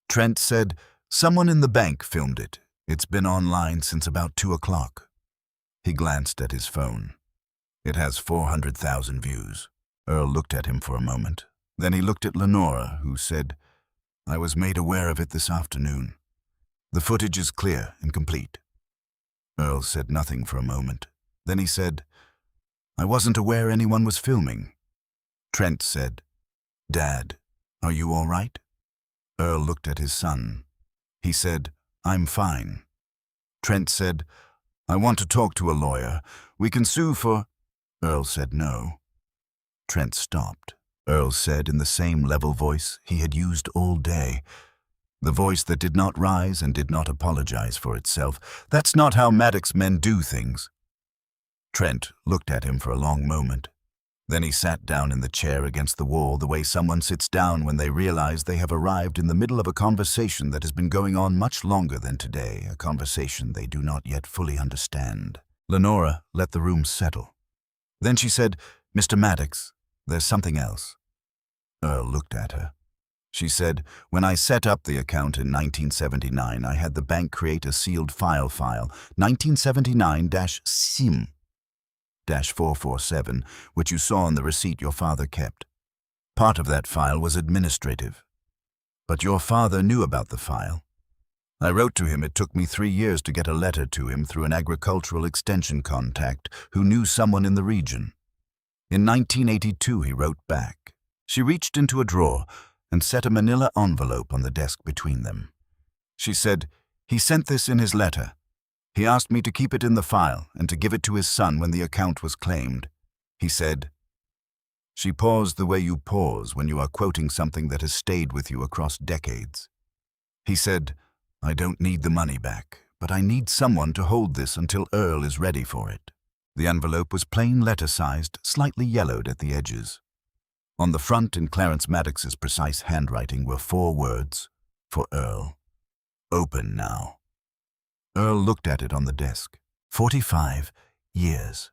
Trent said, Someone in the bank filmed it. It's been online since about 2 o'clock. He glanced at his phone. It has 400,000 views. Earl looked at him for a moment. Then he looked at Lenora, who said, "I was made aware of it this afternoon. The footage is clear and complete." Earl said nothing for a moment. Then he said, "I wasn't aware anyone was filming." Trent said, "Dad, are you all right?" Earl looked at his son. He said, "I'm fine." Trent said, "I want to talk to a lawyer. We can sue for—" Earl said no. Trent stopped. Earl said in the same level voice he had used all day, the voice that did not rise and did not apologize for itself. "That's not how Maddox men do things." Trent looked at him for a long moment. Then he sat down in the chair against the wall, the way someone sits down when they realize they have arrived in the middle of a conversation that has been going on much longer than today, a conversation they do not yet fully understand. Lenora let the room settle. Then she said, "Mr. Maddox, there's something else." Earl looked at her. She said, "When I set up the account in 1979, I had the bank create a sealed file 1979-SIM-447, which you saw on the receipt your father kept. Part of that file was administrative. But your father knew about the file. I wrote to him. It took me 3 years to get a letter to him through an agricultural extension contact who knew someone in the region. In 1982, he wrote back." She reached into a drawer and set a manila envelope on the desk between them. She said, "He sent this in his letter. He asked me to keep it in the file and to give it to his son when the account was claimed. He said—" She paused the way you pause when you are quoting something that has stayed with you across decades. He said, "I don't need the money back, but I need someone to hold this until Earl is ready for it." The envelope was plain letter-sized, slightly yellowed at the edges. On the front, in Clarence Maddox's precise handwriting, were 4 words for Earl. "Open now." Earl looked at it on the desk. 45 years.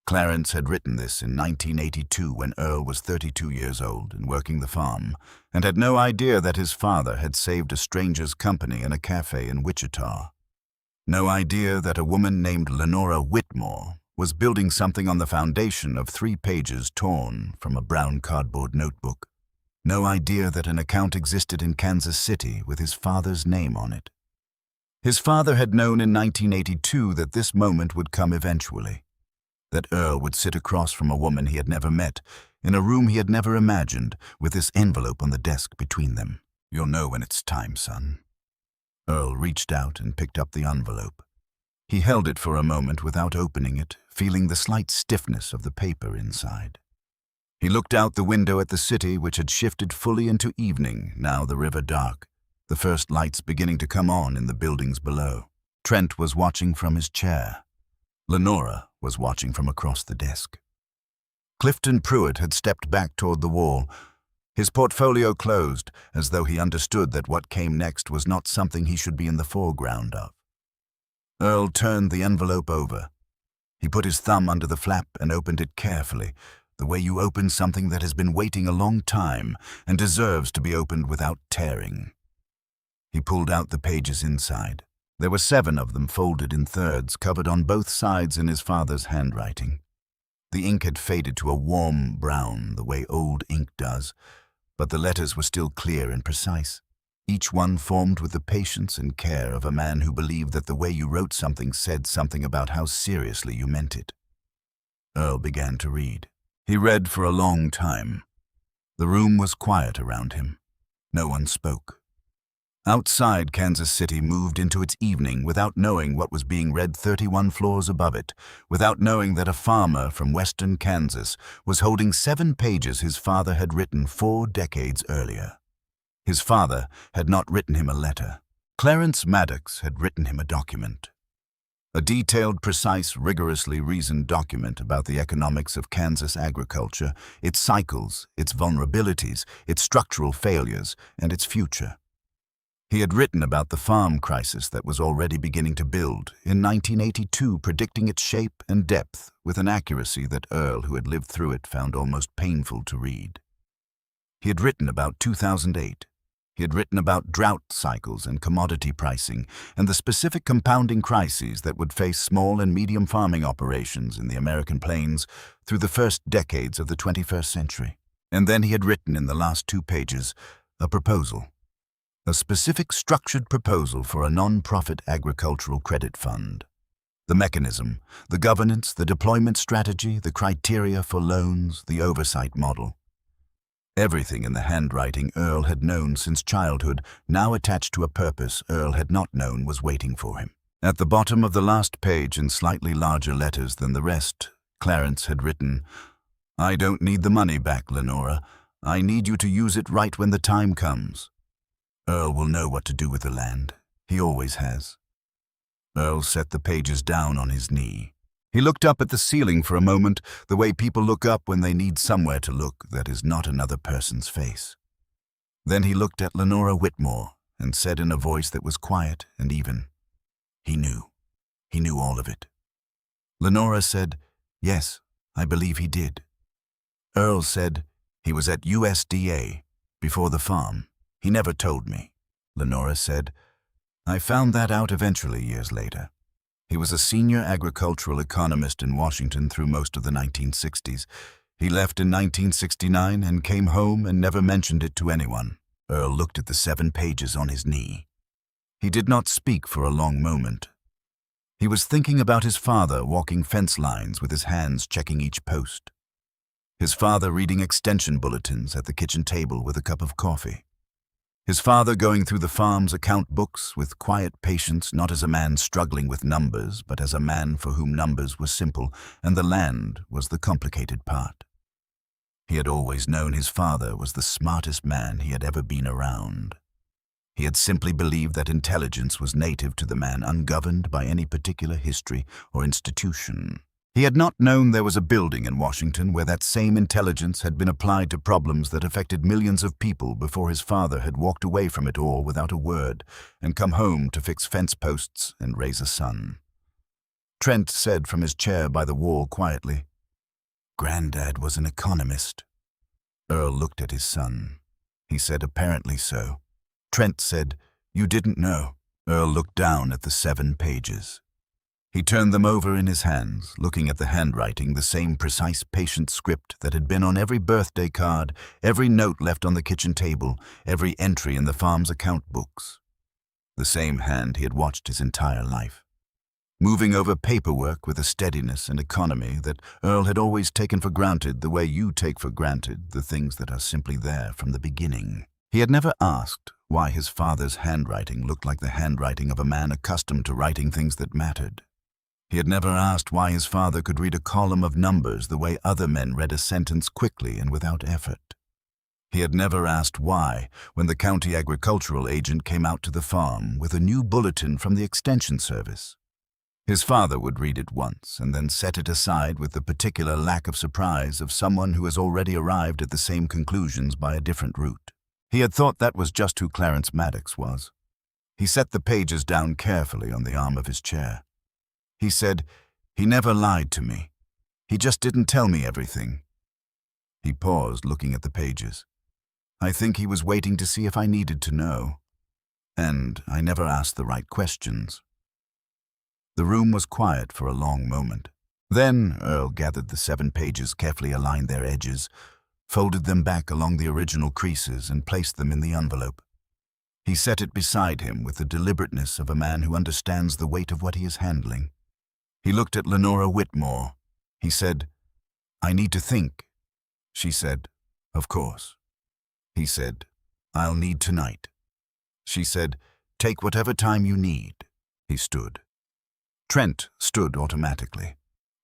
Clarence had written this in 1982 when Earl was 32 years old and working the farm, and had no idea that his father had saved a stranger's company in a cafe in Wichita. No idea that a woman named Lenora Whitmore was building something on the foundation of 3 pages torn from a brown cardboard notebook. No idea that an account existed in Kansas City with his father's name on it. His father had known in 1982 that this moment would come eventually, that Earl would sit across from a woman he had never met, in a room he had never imagined, with this envelope on the desk between them. "You'll know when it's time, son." Earl reached out and picked up the envelope. He held it for a moment without opening it, feeling the slight stiffness of the paper inside. He looked out the window at the city, which had shifted fully into evening, now the river dark, the first lights beginning to come on in the buildings below. Trent was watching from his chair. Lenora was watching from across the desk. Clifton Pruitt had stepped back toward the wall, his portfolio closed, as though he understood that what came next was not something he should be in the foreground of. Earl turned the envelope over. He put his thumb under the flap and opened it carefully, the way you open something that has been waiting a long time and deserves to be opened without tearing. He pulled out the pages inside. There were 7 of them folded in thirds, covered on both sides in his father's handwriting. The ink had faded to a warm brown, the way old ink does, but the letters were still clear and precise, each one formed with the patience and care of a man who believed that the way you wrote something said something about how seriously you meant it. Earl began to read. He read for a long time. The room was quiet around him. No one spoke. Outside, Kansas City moved into its evening without knowing what was being read 31 floors above it, without knowing that a farmer from western Kansas was holding 7 pages his father had written 4 decades earlier. His father had not written him a letter. Clarence Maddox had written him a document. A detailed, precise, rigorously reasoned document about the economics of Kansas agriculture, its cycles, its vulnerabilities, its structural failures, and its future. He had written about the farm crisis that was already beginning to build in 1982, predicting its shape and depth with an accuracy that Earl, who had lived through it, found almost painful to read. He had written about 2008. He had written about drought cycles and commodity pricing, and the specific compounding crises that would face small and medium farming operations in the American plains through the first decades of the 21st century. And then he had written in the last 2 pages a proposal. A specific structured proposal for a non-profit agricultural credit fund. The mechanism, the governance, the deployment strategy, the criteria for loans, the oversight model. Everything in the handwriting Earl had known since childhood, now attached to a purpose Earl had not known was waiting for him. At the bottom of the last page, in slightly larger letters than the rest, Clarence had written, "I don't need the money back, Lenora. I need you to use it right when the time comes. Earl will know what to do with the land. He always has." Earl set the pages down on his knee. He looked up at the ceiling for a moment, the way people look up when they need somewhere to look that is not another person's face. Then he looked at Lenora Whitmore and said in a voice that was quiet and even, "He knew. He knew all of it." Lenora said, "Yes, I believe he did." Earl said, "He was at USDA, before the farm. He never told me." Lenora said, "I found that out eventually years later. He was a senior agricultural economist in Washington through most of the 1960s. He left in 1969 and came home and never mentioned it to anyone." Earl looked at the 7 pages on his knee. He did not speak for a long moment. He was thinking about his father walking fence lines with his hands checking each post. His father reading extension bulletins at the kitchen table with a cup of coffee. His father going through the farm's account books with quiet patience, not as a man struggling with numbers, but as a man for whom numbers were simple and the land was the complicated part. He had always known his father was the smartest man he had ever been around. He had simply believed that intelligence was native to the man, ungoverned by any particular history or institution. He had not known there was a building in Washington where that same intelligence had been applied to problems that affected millions of people before his father had walked away from it all without a word and come home to fix fence posts and raise a son. Trent said from his chair by the wall quietly, "Granddad was an economist." Earl looked at his son. He said, "Apparently so." Trent said, "You didn't know." Earl looked down at the 7 pages. He turned them over in his hands, looking at the handwriting, the same precise, patient script that had been on every birthday card, every note left on the kitchen table, every entry in the farm's account books. The same hand he had watched his entire life. Moving over paperwork with a steadiness and economy that Earl had always taken for granted, the way you take for granted the things that are simply there from the beginning. He had never asked why his father's handwriting looked like the handwriting of a man accustomed to writing things that mattered. He had never asked why his father could read a column of numbers the way other men read a sentence quickly and without effort. He had never asked why, when the county agricultural agent came out to the farm with a new bulletin from the extension service, his father would read it once and then set it aside with the particular lack of surprise of someone who has already arrived at the same conclusions by a different route. He had thought that was just who Clarence Maddox was. He set the pages down carefully on the arm of his chair. He said, "He never lied to me. He just didn't tell me everything." He paused, looking at the pages. "I think he was waiting to see if I needed to know. And I never asked the right questions." The room was quiet for a long moment. Then Earl gathered the 7 pages, carefully aligned their edges, folded them back along the original creases, and placed them in the envelope. He set it beside him with the deliberateness of a man who understands the weight of what he is handling. He looked at Lenora Whitmore. He said, "I need to think." She said, "Of course." He said, "I'll need tonight." She said, "Take whatever time you need." He stood. Trent stood automatically.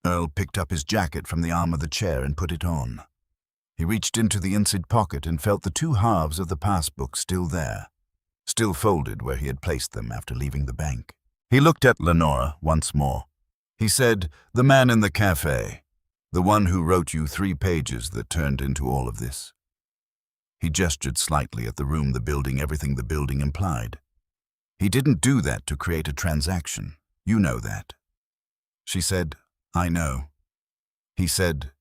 Earl picked up his jacket from the arm of the chair and put it on. He reached into the inside pocket and felt the 2 halves of the passbook still there, still folded where he had placed them after leaving the bank. He looked at Lenora once more. He said, "The man in the cafe, the one who wrote you 3 pages that turned into all of this." He gestured slightly at the room, the building, everything the building implied. "He didn't do that to create a transaction. You know that." She said, "I know." He said,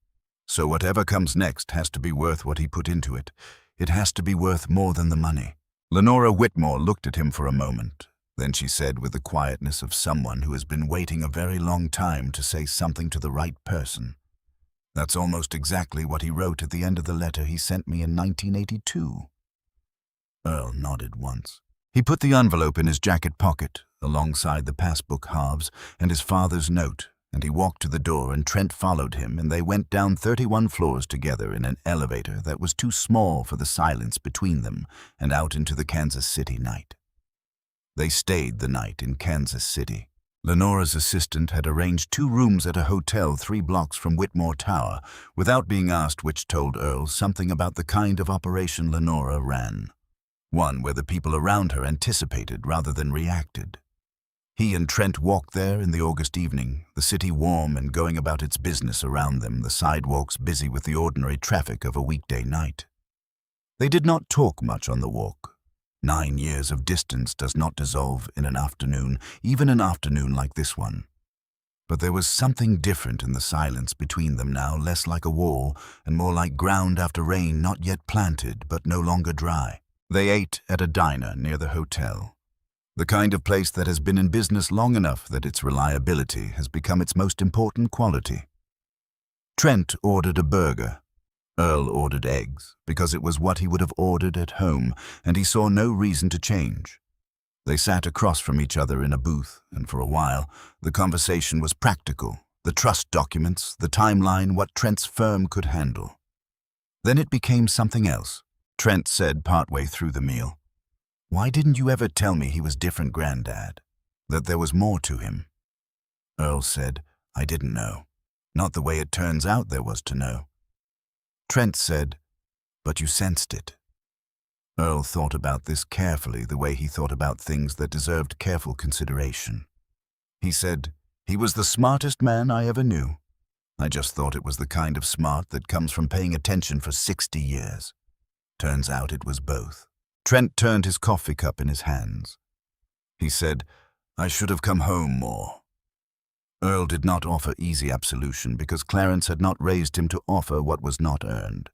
"So whatever comes next has to be worth what he put into it. It has to be worth more than the money." Lenora Whitmore looked at him for a moment. Then she said with the quietness of someone who has been waiting a very long time to say something to the right person. "That's almost exactly what he wrote at the end of the letter he sent me in 1982. Earl nodded once. He put the envelope in his jacket pocket, alongside the passbook halves and his father's note, and he walked to the door, and Trent followed him, and they went down 31 floors together in an elevator that was too small for the silence between them, and out into the Kansas City night. They stayed the night in Kansas City. Lenora's assistant had arranged 2 rooms at a hotel 3 blocks from Whitmore Tower, without being asked, which told Earl something about the kind of operation Lenora ran. One where the people around her anticipated rather than reacted. He and Trent walked there in the August evening, the city warm and going about its business around them, the sidewalks busy with the ordinary traffic of a weekday night. They did not talk much on the walk. 9 years of distance does not dissolve in an afternoon, even an afternoon like this one. But there was something different in the silence between them now, less like a wall and more like ground after rain not yet planted but no longer dry. They ate at a diner near the hotel. The kind of place that has been in business long enough that its reliability has become its most important quality. Trent ordered a burger. Earl ordered eggs, because it was what he would have ordered at home, and he saw no reason to change. They sat across from each other in a booth, and for a while, the conversation was practical, the trust documents, the timeline, what Trent's firm could handle. Then it became something else. Trent said partway through the meal, "Why didn't you ever tell me he was different, Granddad? That there was more to him?" Earl said, "I didn't know. Not the way it turns out there was to know." Trent said, "But you sensed it." Earl thought about this carefully, the way he thought about things that deserved careful consideration. He said, "He was the smartest man I ever knew. I just thought it was the kind of smart that comes from paying attention for 60 years. Turns out it was both." Trent turned his coffee cup in his hands. He said, "I should have come home more." Earl did not offer easy absolution because Clarence had not raised him to offer what was not earned.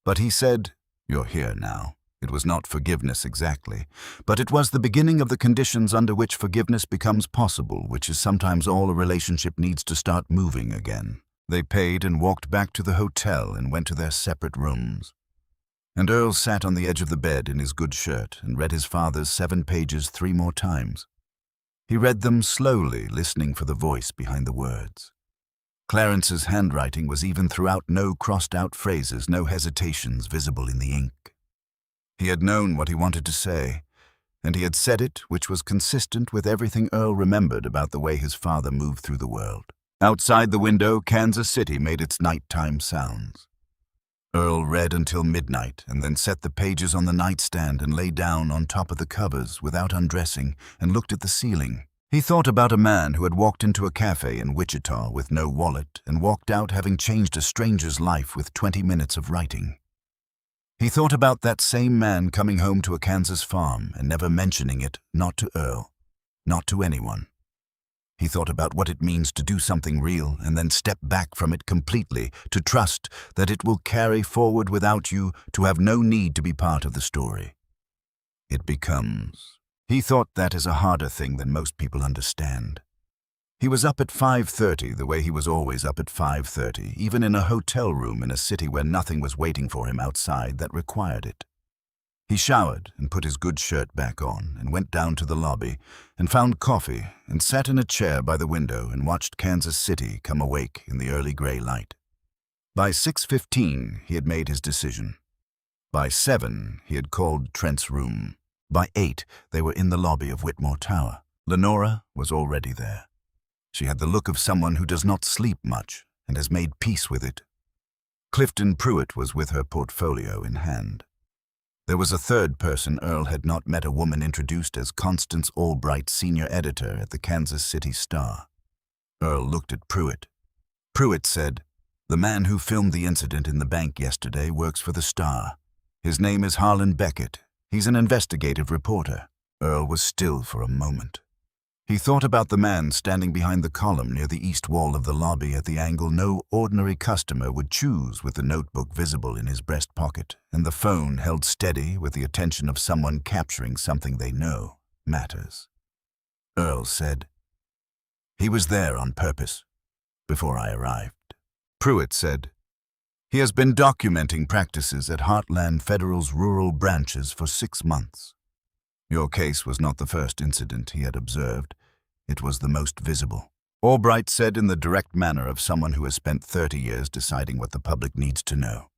But he said, "You're here now." It was not forgiveness exactly, but it was the beginning of the conditions under which forgiveness becomes possible, which is sometimes all a relationship needs to start moving again. They paid and walked back to the hotel and went to their separate rooms. And Earl sat on the edge of the bed in his good shirt and read his father's 7 pages 3 more times. He read them slowly, listening for the voice behind the words. Clarence's handwriting was even throughout, no crossed-out phrases, no hesitations visible in the ink. He had known what he wanted to say, and he had said it, which was consistent with everything Earl remembered about the way his father moved through the world. Outside the window, Kansas City made its nighttime sounds. Earl read until midnight and then set the pages on the nightstand and lay down on top of the covers without undressing and looked at the ceiling. He thought about a man who had walked into a cafe in Wichita with no wallet and walked out having changed a stranger's life with 20 minutes of writing. He thought about that same man coming home to a Kansas farm and never mentioning it, not to Earl, not to anyone. He thought about what it means to do something real and then step back from it completely, to trust that it will carry forward without you, to have no need to be part of the story. It becomes. He thought that is a harder thing than most people understand. He was up at 5:30 the way he was always up at 5:30, even in a hotel room in a city where nothing was waiting for him outside that required it. He showered and put his good shirt back on and went down to the lobby and found coffee and sat in a chair by the window and watched Kansas City come awake in the early gray light. By 6:15, he had made his decision. By 7, he had called Trent's room. By 8, they were in the lobby of Whitmore Tower. Lenora was already there. She had the look of someone who does not sleep much and has made peace with it. Clifton Pruitt was with her portfolio in hand. There was a third person Earl had not met, a woman introduced as Constance Albright, senior editor at the Kansas City Star. Earl looked at Pruitt. Pruitt said, "The man who filmed the incident in the bank yesterday works for the Star. His name is Harlan Beckett. He's an investigative reporter." Earl was still for a moment. He thought about the man standing behind the column near the east wall of the lobby at the angle no ordinary customer would choose, with the notebook visible in his breast pocket and the phone held steady with the attention of someone capturing something they know matters. Earl said, "He was there on purpose, before I arrived." Pruitt said, "He has been documenting practices at Heartland Federal's rural branches for 6 months. Your case was not the first incident he had observed. It was the most visible." Albright said in the direct manner of someone who has spent 30 years deciding what the public needs to know.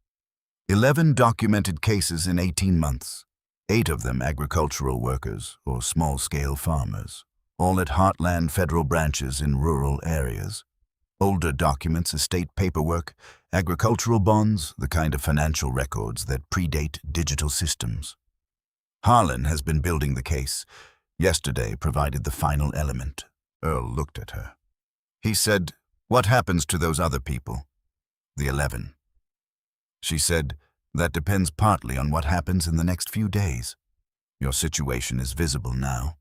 11 documented cases in 18 months, 8 of them agricultural workers or small-scale farmers, all at Heartland Federal branches in rural areas. Older documents, estate paperwork, agricultural bonds, the kind of financial records that predate digital systems. Harlan has been building the case. Yesterday provided the final element. Earl looked at her. He said, "What happens to those other people?" "The 11. She said, "That depends partly on what happens in the next few days. Your situation is visible now.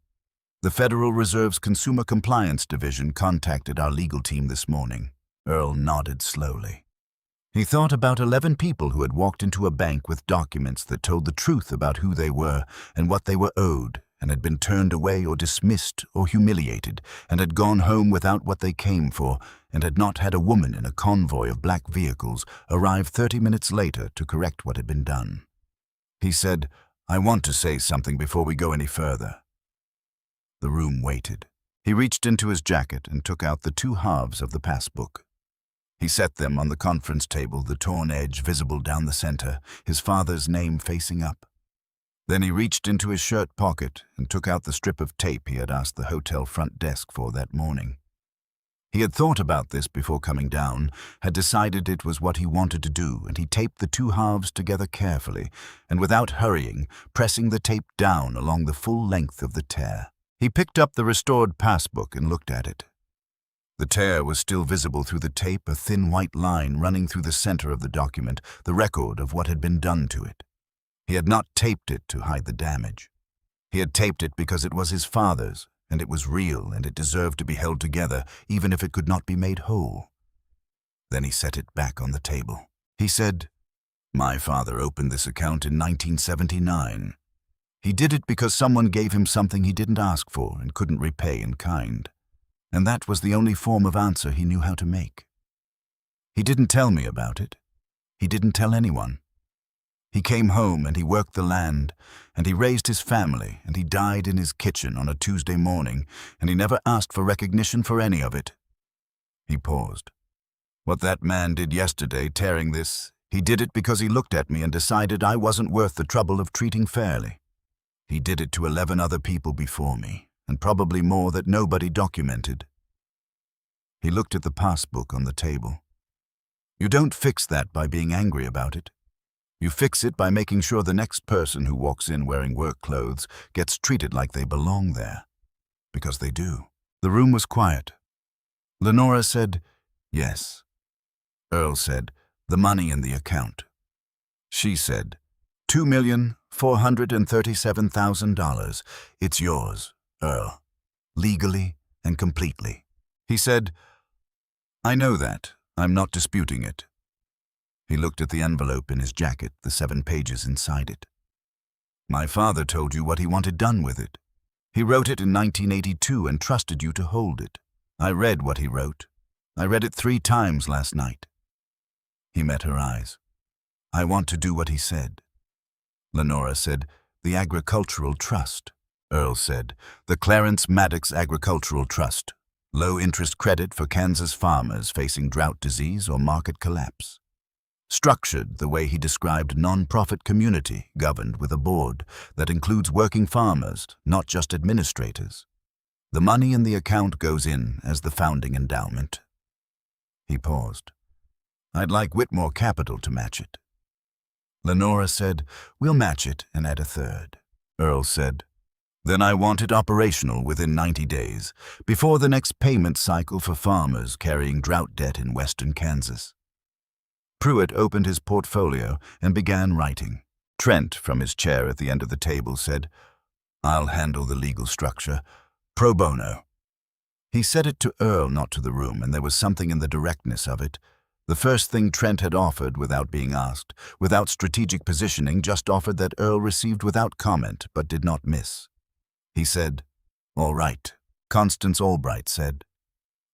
The Federal Reserve's Consumer Compliance Division contacted our legal team this morning." Earl nodded slowly. He thought about 11 people who had walked into a bank with documents that told the truth about who they were and what they were owed, and had been turned away or dismissed or humiliated, and had gone home without what they came for, and had not had a woman in a convoy of black vehicles arrive 30 minutes later to correct what had been done. He said, "I want to say something before we go any further." The room waited. He reached into his jacket and took out the 2 halves of the passbook. He set them on the conference table, the torn edge visible down the center, his father's name facing up. Then he reached into his shirt pocket and took out the strip of tape he had asked the hotel front desk for that morning. He had thought about this before coming down, had decided it was what he wanted to do, and he taped the 2 halves together carefully, and without hurrying, pressing the tape down along the full length of the tear. He picked up the restored passbook and looked at it. The tear was still visible through the tape, a thin white line running through the center of the document, the record of what had been done to it. He had not taped it to hide the damage. He had taped it because it was his father's, and it was real, and it deserved to be held together, even if it could not be made whole. Then he set it back on the table. He said, "My father opened this account in 1979. He did it because someone gave him something he didn't ask for and couldn't repay in kind. And that was the only form of answer he knew how to make. He didn't tell me about it. He didn't tell anyone. He came home and he worked the land, and he raised his family, and he died in his kitchen on a Tuesday morning, and he never asked for recognition for any of it." He paused. "What that man did yesterday, tearing this, he did it because he looked at me and decided I wasn't worth the trouble of treating fairly. He did it to 11 other people before me, and probably more that nobody documented." He looked at the passbook on the table. "You don't fix that by being angry about it. You fix it by making sure the next person who walks in wearing work clothes gets treated like they belong there. Because they do." The room was quiet. Lenora said, "Yes." Earl said, "The money in the account." She said, $2,437,000. It's yours, Earl, legally and completely." He said, "I know that. I'm not disputing it." He looked at the envelope in his jacket, the 7 pages inside it. "My father told you what he wanted done with it. He wrote it in 1982 and trusted you to hold it. I read what he wrote. I read it 3 times last night." He met her eyes. "I want to do what he said." Lenora said, "The Agricultural Trust." Earl said, "The Clarence Maddox Agricultural Trust. Low-interest credit for Kansas farmers facing drought disease or market collapse. Structured the way he described non-profit community, governed with a board that includes working farmers, not just administrators. The money in the account goes in as the founding endowment." He paused. "I'd like Whitmore Capital to match it." Lenora said, "We'll match it and add a third." Earl said, "Then I want it operational within 90 days, before the next payment cycle for farmers carrying drought debt in western Kansas." Pruitt opened his portfolio and began writing. Trent, from his chair at the end of the table, said, "I'll handle the legal structure. Pro bono. He said it to Earl, not to the room, and there was something in the directness of it. The first thing Trent had offered without being asked, without strategic positioning, just offered that Earl received without comment but did not miss. He said, "All right." Constance Albright said,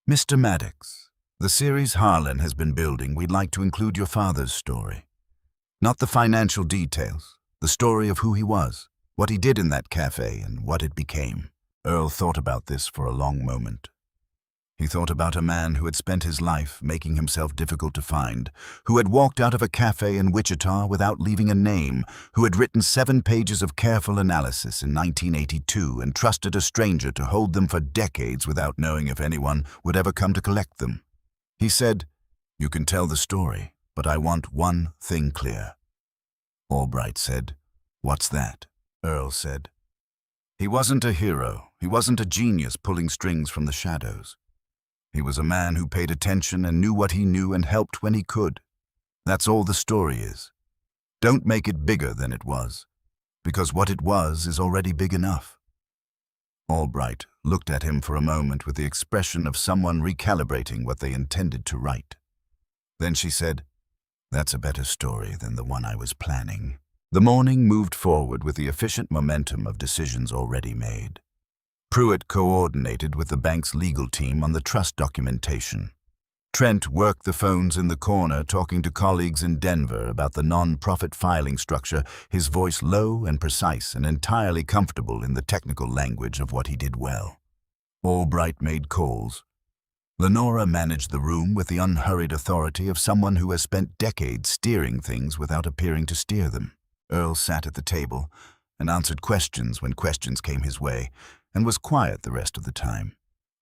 "Mr. Maddox, the series Harlan has been building, we'd like to include your father's story. Not the financial details, the story of who he was, what he did in that cafe, and what it became." Earl thought about this for a long moment. He thought about a man who had spent his life making himself difficult to find, who had walked out of a cafe in Wichita without leaving a name, who had written 7 pages of careful analysis in 1982 and trusted a stranger to hold them for decades without knowing if anyone would ever come to collect them. He said, "You can tell the story, but I want one thing clear." Albright said, "What's that?" Earl said, "He wasn't a hero. He wasn't a genius pulling strings from the shadows. He was a man who paid attention and knew what he knew and helped when he could. That's all the story is. Don't make it bigger than it was, because what it was is already big enough." Albright looked at him for a moment with the expression of someone recalibrating what they intended to write. Then she said, "That's a better story than the one I was planning." The morning moved forward with the efficient momentum of decisions already made. Pruitt coordinated with the bank's legal team on the trust documentation. Trent worked the phones in the corner, talking to colleagues in Denver about the non-profit filing structure, his voice low and precise and entirely comfortable in the technical language of what he did well. Albright made calls. Lenora managed the room with the unhurried authority of someone who has spent decades steering things without appearing to steer them. Earl sat at the table and answered questions when questions came his way, and was quiet the rest of the time.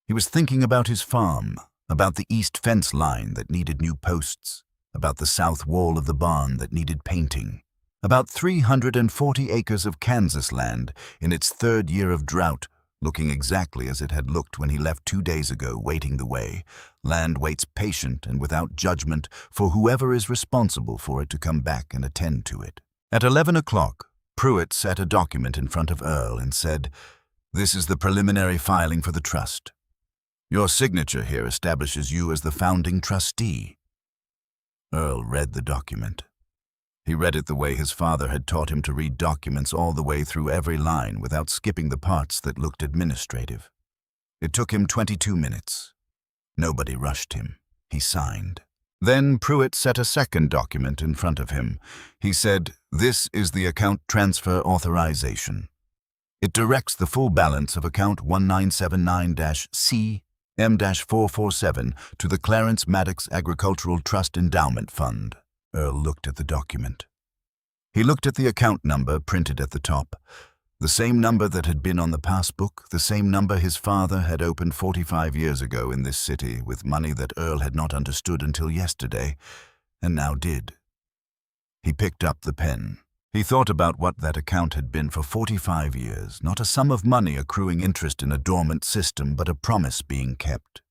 He was thinking about his farm, about the east fence line that needed new posts, about the south wall of the barn that needed painting, about 340 acres of Kansas land in its 3rd year of drought, looking exactly as it had looked when he left 2 days ago, waiting the way. Land waits patient and without judgment for whoever is responsible for it to come back and attend to it. At 11 o'clock, Pruitt set a document in front of Earl and said, "This is the preliminary filing for the trust. Your signature here establishes you as the founding trustee." Earl read the document. He read it the way his father had taught him to read documents, all the way through every line without skipping the parts that looked administrative. It took him 22 minutes. Nobody rushed him. He signed. Then Pruitt set a second document in front of him. He said, "This is the account transfer authorization. It directs the full balance of account 1979-C-M-447 to the Clarence Maddox Agricultural Trust Endowment Fund." Earl looked at the document. He looked at the account number printed at the top, the same number that had been on the passbook, the same number his father had opened 45 years ago in this city with money that Earl had not understood until yesterday, and now did. He picked up the pen. He thought about what that account had been for 45 years, not a sum of money accruing interest in a dormant system, but a promise being kept.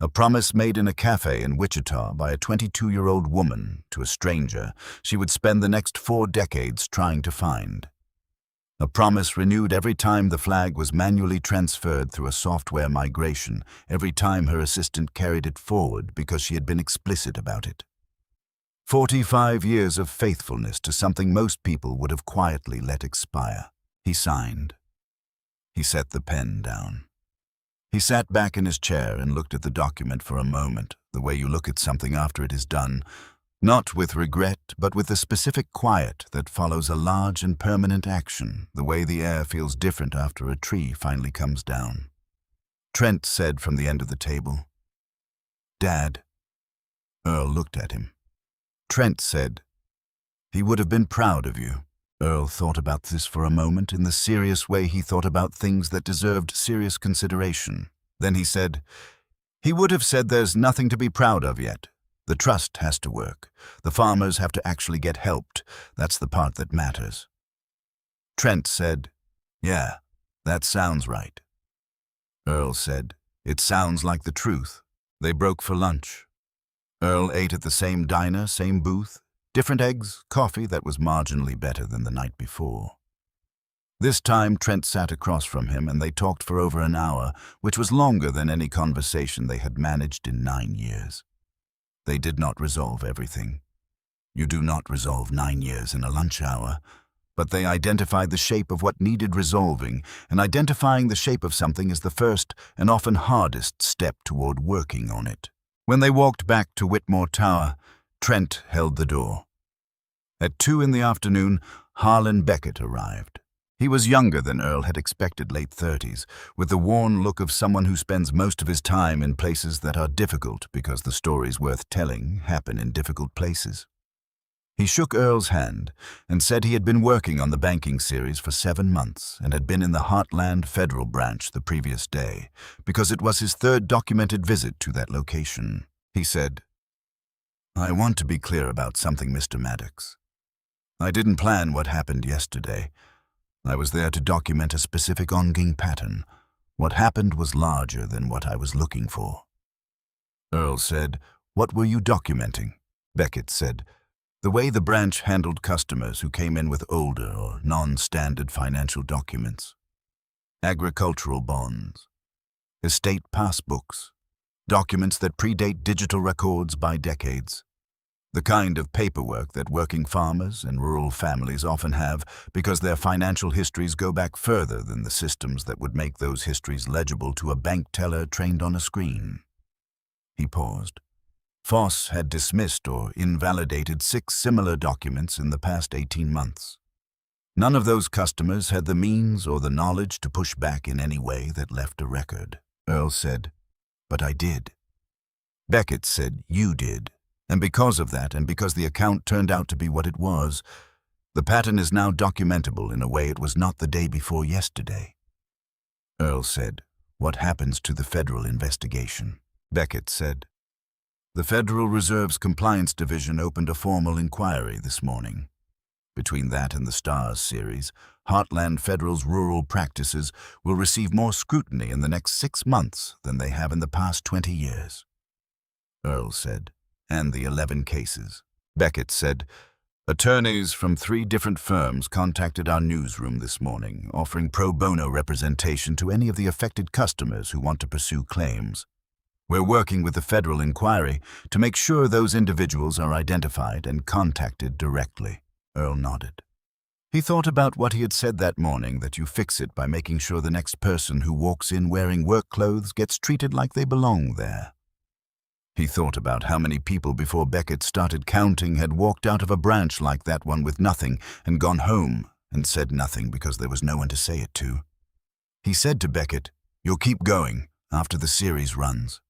A promise made in a cafe in Wichita by a 22-year-old woman to a stranger she would spend the next 4 decades trying to find. A promise renewed every time the flag was manually transferred through a software migration, every time her assistant carried it forward because she had been explicit about it. 45 years of faithfulness to something most people would have quietly let expire. He signed. He set the pen down. He sat back in his chair and looked at the document for a moment, the way you look at something after it is done, not with regret, but with the specific quiet that follows a large and permanent action, the way the air feels different after a tree finally comes down. Trent said from the end of the table, "Dad." Earl looked at him. Trent said, "He would have been proud of you." Earl thought about this for a moment in the serious way he thought about things that deserved serious consideration. Then he said, "He would have said there's nothing to be proud of yet. The trust has to work. The farmers have to actually get helped. That's the part that matters." Trent said, "Yeah, that sounds right." Earl said, "It sounds like the truth." They broke for lunch. Earl ate at the same diner, same booth, different eggs, coffee that was marginally better than the night before. This time Trent sat across from him and they talked for over an hour, which was longer than any conversation they had managed in 9 years. They did not resolve everything. You do not resolve 9 years in a lunch hour, but they identified the shape of what needed resolving, and identifying the shape of something is the first and often hardest step toward working on it. When they walked back to Whitmore Tower, Trent held the door. At 2 in the afternoon, Harlan Beckett arrived. He was younger than Earl had expected, late 30s, with the worn look of someone who spends most of his time in places that are difficult because the stories worth telling happen in difficult places. He shook Earl's hand and said he had been working on the banking series for 7 months and had been in the Heartland Federal branch the previous day because it was his 3rd documented visit to that location. He said, "I want to be clear about something, Mr. Maddox. I didn't plan what happened yesterday. I was there to document a specific ongoing pattern. What happened was larger than what I was looking for." Earl said, "What were you documenting?" Beckett said, "The way the branch handled customers who came in with older or non-standard financial documents. Agricultural bonds, estate passbooks, documents that predate digital records by decades. The kind of paperwork that working farmers and rural families often have because their financial histories go back further than the systems that would make those histories legible to a bank teller trained on a screen." He paused. Foss had dismissed or invalidated 6 similar documents in the past 18 months. None of those customers had the means or the knowledge to push back in any way that left a record. Earl said, "But I did." Beckett said, "You did. And because of that, and because the account turned out to be what it was, the pattern is now documentable in a way it was not the day before yesterday." Earl said, "What happens to the federal investigation?" Beckett said, "The Federal Reserve's Compliance Division opened a formal inquiry this morning. Between that and the STARS series, Heartland Federal's rural practices will receive more scrutiny in the next 6 months than they have in the past 20 years. Earl said, "And the 11 cases." Beckett said, "Attorneys from 3 different firms contacted our newsroom this morning, offering pro bono representation to any of the affected customers who want to pursue claims. We're working with the federal inquiry to make sure those individuals are identified and contacted directly." Earl nodded. He thought about what he had said that morning, that you fix it by making sure the next person who walks in wearing work clothes gets treated like they belong there. He thought about how many people before Beckett started counting had walked out of a branch like that one with nothing and gone home and said nothing because there was no one to say it to. He said to Beckett, "You'll keep going after the series runs."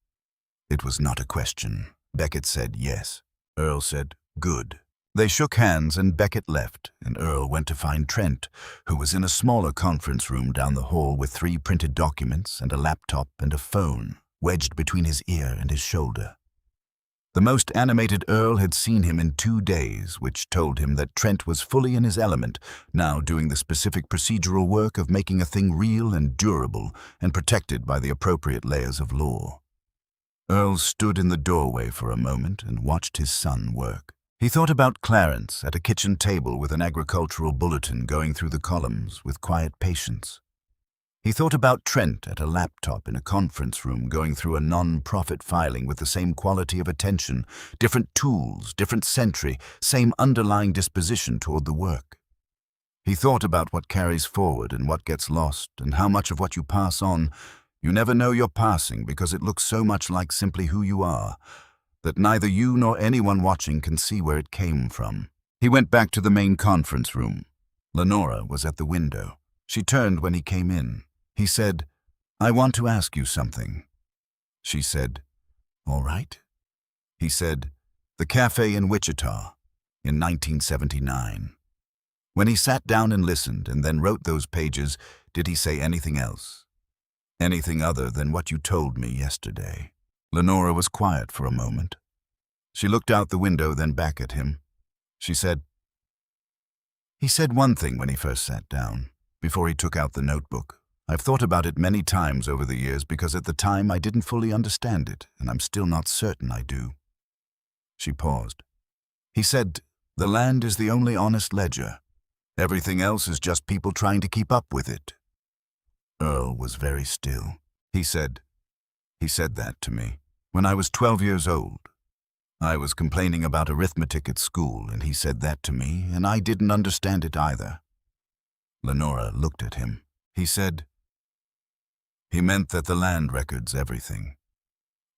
It was not a question. Beckett said yes. Earl said, "Good." They shook hands and Beckett left, and Earl went to find Trent, who was in a smaller conference room down the hall with 3 printed documents and a laptop and a phone wedged between his ear and his shoulder. The most animated Earl had seen him in 2 days, which told him that Trent was fully in his element, now doing the specific procedural work of making a thing real and durable and protected by the appropriate layers of law. Earl stood in the doorway for a moment and watched his son work. He thought about Clarence at a kitchen table with an agricultural bulletin going through the columns with quiet patience. He thought about Trent at a laptop in a conference room going through a non-profit filing with the same quality of attention, different tools, different century, same underlying disposition toward the work. He thought about what carries forward and what gets lost, and how much of what you pass on, you never know you're passing because it looks so much like simply who you are, that neither you nor anyone watching can see where it came from. He went back to the main conference room. Lenora was at the window. She turned when he came in. He said, "I want to ask you something." She said, "All right." He said, "The cafe in Wichita, in 1979. When he sat down and listened and then wrote those pages, did he say anything else? Anything other than what you told me yesterday?" Lenora was quiet for a moment. She looked out the window, then back at him. She said, "He said one thing when he first sat down, before he took out the notebook. I've thought about it many times over the years because at the time I didn't fully understand it, and I'm still not certain I do." She paused. He said, "The land is the only honest ledger. Everything else is just people trying to keep up with it." Earl was very still. He said that to me when I was 12 years old. I was complaining about arithmetic at school, and he said that to me, and I didn't understand it either. Lenora looked at him. He said, "He meant that the land records everything.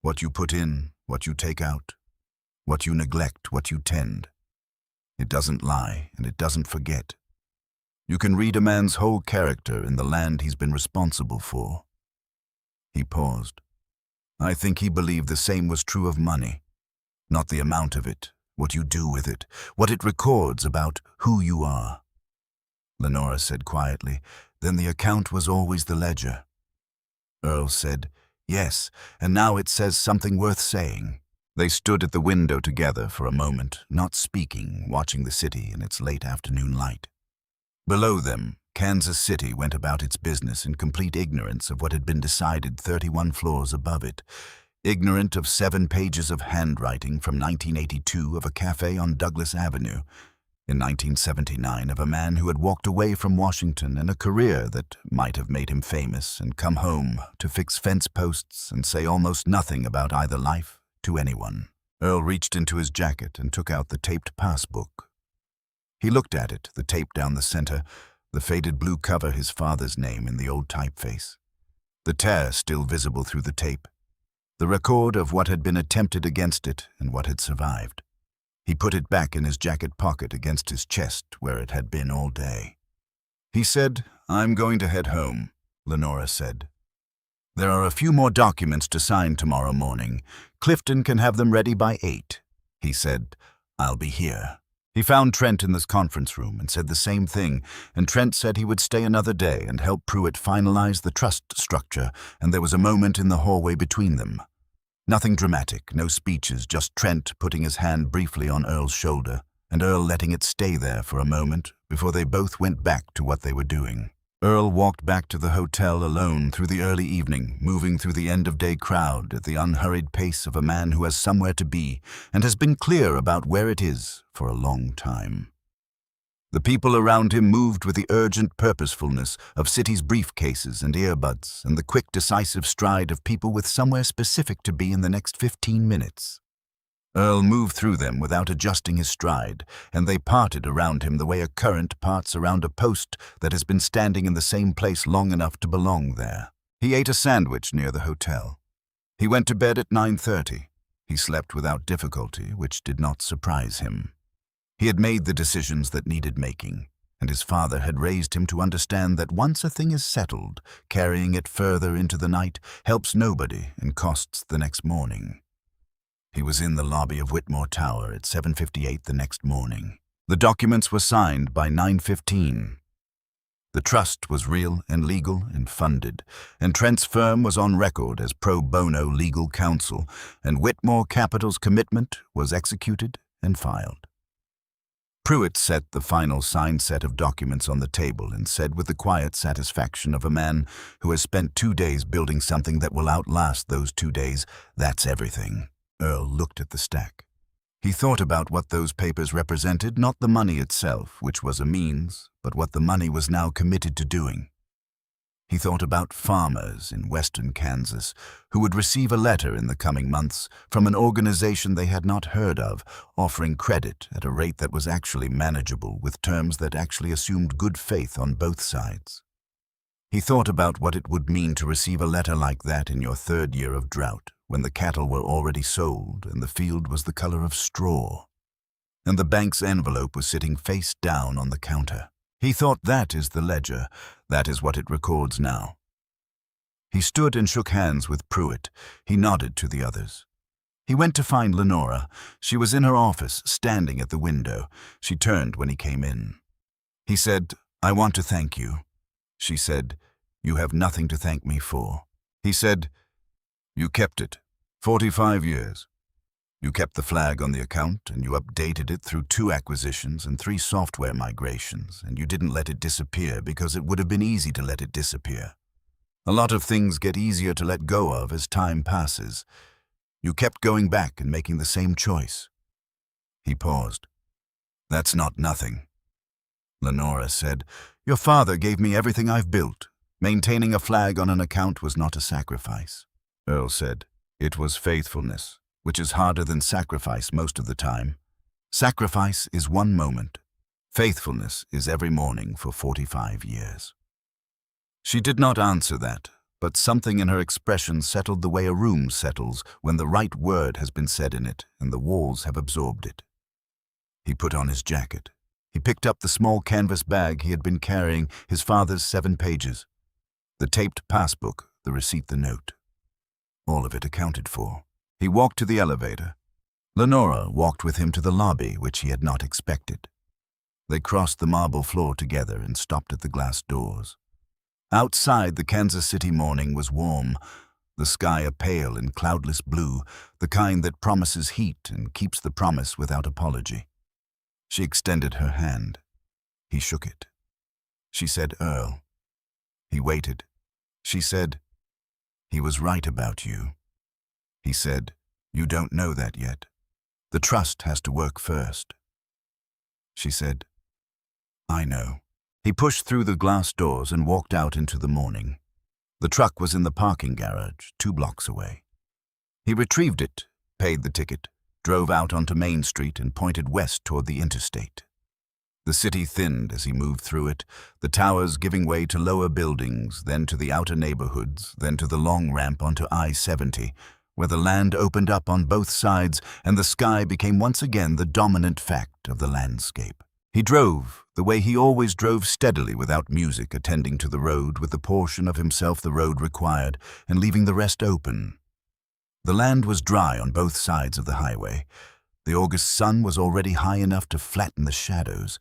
What you put in, what you take out, what you neglect, what you tend. It doesn't lie, and it doesn't forget. You can read a man's whole character in the land he's been responsible for." He paused. I think he believed the same was true of money. Not the amount of it, what you do with it, what it records about who you are. Lenora said quietly, "Then the account was always the ledger." Earl said, "Yes, and now it says something worth saying." They stood at the window together for a moment, not speaking, watching the city in its late afternoon light. Below them, Kansas City went about its business in complete ignorance of what had been decided 31 floors above it, ignorant of 7 pages of handwriting from 1982 of a cafe on Douglas Avenue, in 1979 of a man who had walked away from Washington and a career that might have made him famous and come home to fix fence posts and say almost nothing about either life to anyone. Earl reached into his jacket and took out the taped passbook. He looked at it, the tape down the center, the faded blue cover, his father's name in the old typeface. The tear still visible through the tape, the record of what had been attempted against it and what had survived. He put it back in his jacket pocket against his chest where it had been all day. He said, "I'm going to head home," Lenora said. "There are a few more documents to sign tomorrow morning. Clifton can have them ready by 8. He said, "I'll be here." He found Trent in this conference room and said the same thing, and Trent said he would stay another day and help Pruitt finalize the trust structure, and there was a moment in the hallway between them. Nothing dramatic, no speeches, just Trent putting his hand briefly on Earl's shoulder, and Earl letting it stay there for a moment before they both went back to what they were doing. Earl walked back to the hotel alone through the early evening, moving through the end-of-day crowd at the unhurried pace of a man who has somewhere to be and has been clear about where it is for a long time. The people around him moved with the urgent purposefulness of city's briefcases and earbuds and the quick, decisive stride of people with somewhere specific to be in the next 15 minutes. Earl moved through them without adjusting his stride, and they parted around him the way a current parts around a post that has been standing in the same place long enough to belong there. He ate a sandwich near the hotel. He went to bed at 9:30. He slept without difficulty, which did not surprise him. He had made the decisions that needed making, and his father had raised him to understand that once a thing is settled, carrying it further into the night helps nobody and costs the next morning. He was in the lobby of Whitmore Tower at 7:58 the next morning. The documents were signed by 9:15. The trust was real and legal and funded, and Trent's firm was on record as pro bono legal counsel, and Whitmore Capital's commitment was executed and filed. Pruitt set the final signed set of documents on the table and said with the quiet satisfaction of a man who has spent 2 days building something that will outlast those 2 days, "That's everything." Earl looked at the stack. He thought about what those papers represented, not the money itself, which was a means, but what the money was now committed to doing. He thought about farmers in western Kansas who would receive a letter in the coming months from an organization they had not heard of, offering credit at a rate that was actually manageable with terms that actually assumed good faith on both sides. He thought about what it would mean to receive a letter like that in your 3rd year of drought, when the cattle were already sold and the field was the color of straw, and the bank's envelope was sitting face down on the counter. He thought, that is the ledger, that is what it records now. He stood and shook hands with Pruitt. He nodded to the others. He went to find Lenora. She was in her office, standing at the window. She turned when he came in. He said, "I want to thank you." She said, "You have nothing to thank me for." He said, "You kept it. 45 years. You kept the flag on the account, and you updated it through 2 acquisitions and 3 software migrations, and you didn't let it disappear because it would have been easy to let it disappear. A lot of things get easier to let go of as time passes. You kept going back and making the same choice." He paused. "That's not nothing." Lenora said, "Your father gave me everything I've built. Maintaining a flag on an account was not a sacrifice." Earl said, "It was faithfulness, which is harder than sacrifice most of the time. Sacrifice is one moment. Faithfulness is every morning for 45 years." She did not answer that, but something in her expression settled the way a room settles when the right word has been said in it and the walls have absorbed it. He put on his jacket. He picked up the small canvas bag he had been carrying, his father's 7 pages. The taped passbook, the receipt, the note. All of it accounted for. He walked to the elevator. Lenora walked with him to the lobby, which he had not expected. They crossed the marble floor together and stopped at the glass doors. Outside, the Kansas City morning was warm, the sky a pale and cloudless blue, the kind that promises heat and keeps the promise without apology. She extended her hand. He shook it. She said, "Earl." He waited. She said, "He was right about you." He said, "You don't know that yet. The trust has to work first." She said, "I know." He pushed through the glass doors and walked out into the morning. The truck was in the parking garage, 2 blocks away. He retrieved it, paid the ticket, drove out onto Main Street and pointed west toward the interstate. The city thinned as he moved through it, the towers giving way to lower buildings, then to the outer neighborhoods, then to the long ramp onto I-70, where the land opened up on both sides and the sky became once again the dominant fact of the landscape. He drove, the way he always drove, steadily without music, attending to the road with the portion of himself the road required, and leaving the rest open. The land was dry on both sides of the highway. The August sun was already high enough to flatten the shadows.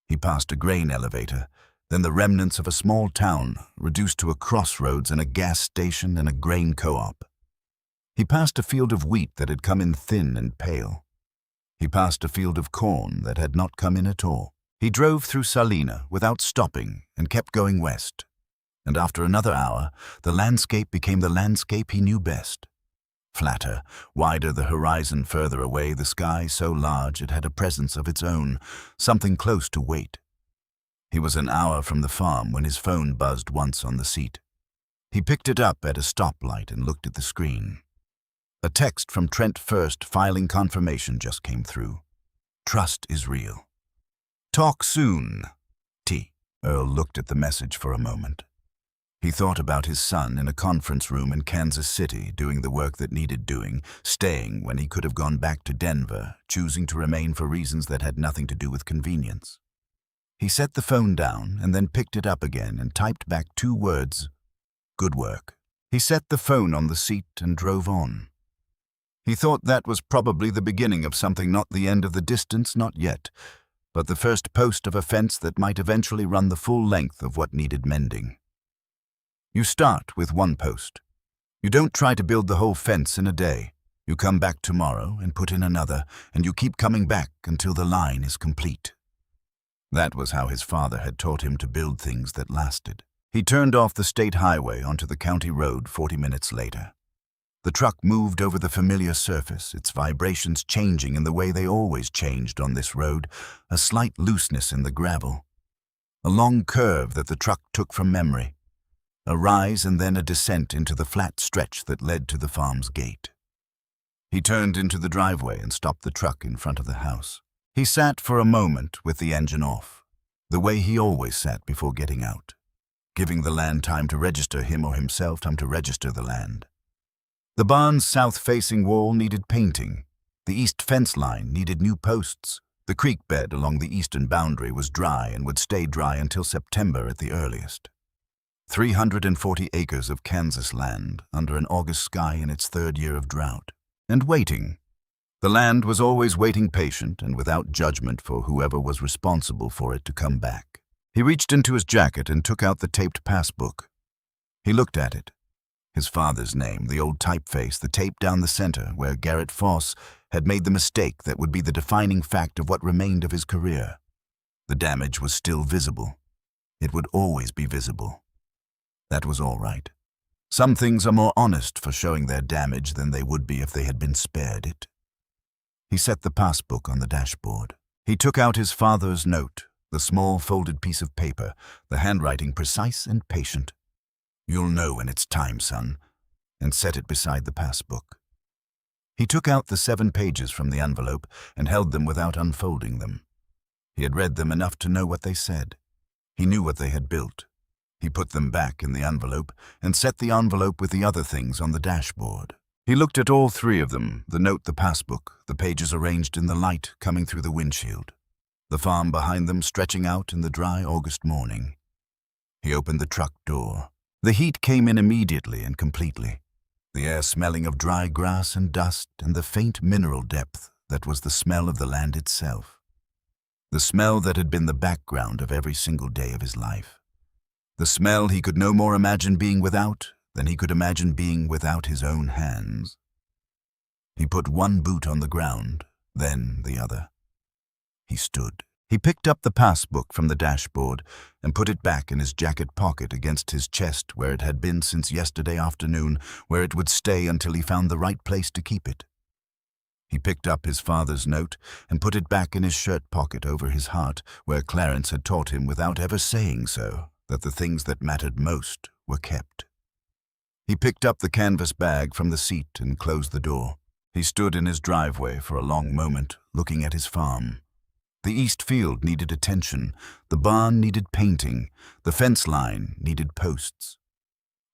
He passed a grain elevator, then the remnants of a small town, reduced to a crossroads and a gas station and a grain co-op. He passed a field of wheat that had come in thin and pale. He passed a field of corn that had not come in at all. He drove through Salina without stopping and kept going west. And after another hour, the landscape became the landscape he knew best. Flatter, wider the horizon further away, the sky so large it had a presence of its own, something close to weight. He was an hour from the farm when his phone buzzed once on the seat. He picked it up at a stoplight and looked at the screen. A text from Trent First filing confirmation just came through. "Trust is real. Talk soon. T." Earl looked at the message for a moment. He thought about his son in a conference room in Kansas City, doing the work that needed doing, staying when he could have gone back to Denver, choosing to remain for reasons that had nothing to do with convenience. He set the phone down and then picked it up again and typed back 2 words, "Good work." He set the phone on the seat and drove on. He thought that was probably the beginning of something, not the end of the distance, not yet, but the first post of a fence that might eventually run the full length of what needed mending. You start with 1 post. You don't try to build the whole fence in a day. You come back tomorrow and put in another, and you keep coming back until the line is complete. That was how his father had taught him to build things that lasted. He turned off the state highway onto the county road 40 minutes later. The truck moved over the familiar surface, its vibrations changing in the way they always changed on this road, a slight looseness in the gravel. A long curve that the truck took from memory. A rise and then a descent into the flat stretch that led to the farm's gate. He turned into the driveway and stopped the truck in front of the house. He sat for a moment with the engine off, the way he always sat before getting out, giving the land time to register him or himself, time to register the land. The barn's south-facing wall needed painting. The east fence line needed new posts. The creek bed along the eastern boundary was dry and would stay dry until September at the earliest. 340 acres of Kansas land under an August sky in its 3rd year of drought. And waiting. The land was always waiting, patient and without judgment for whoever was responsible for it to come back. He reached into his jacket and took out the taped passbook. He looked at it. His father's name, the old typeface, the tape down the center where Garrett Foss had made the mistake that would be the defining fact of what remained of his career. The damage was still visible. It would always be visible. That was all right. Some things are more honest for showing their damage than they would be if they had been spared it. He set the passbook on the dashboard. He took out his father's note, The small folded piece of paper, the handwriting precise and patient. "You'll know when it's time, son," and set it beside the passbook. He took out the 7 pages from the envelope and held them without unfolding them. He had read them enough to know what they said. He knew what they had built. He put them back in the envelope and set the envelope with the other things on the dashboard. He looked at all 3 of them, the note, the passbook, the pages arranged in the light coming through the windshield, the farm behind them stretching out in the dry August morning. He opened the truck door. The heat came in immediately and completely, the air smelling of dry grass and dust and the faint mineral depth that was the smell of the land itself. The smell that had been the background of every single day of his life. The smell he could no more imagine being without than he could imagine being without his own hands. He put one boot on the ground, then the other. He stood. He picked up the passbook from the dashboard and put it back in his jacket pocket against his chest where it had been since yesterday afternoon, where it would stay until he found the right place to keep it. He picked up his father's note and put it back in his shirt pocket over his heart, where Clarence had taught him without ever saying so that the things that mattered most were kept. He picked up the canvas bag from the seat and closed the door. He stood in his driveway for a long moment, looking at his farm. The east field needed attention, the barn needed painting, the fence line needed posts.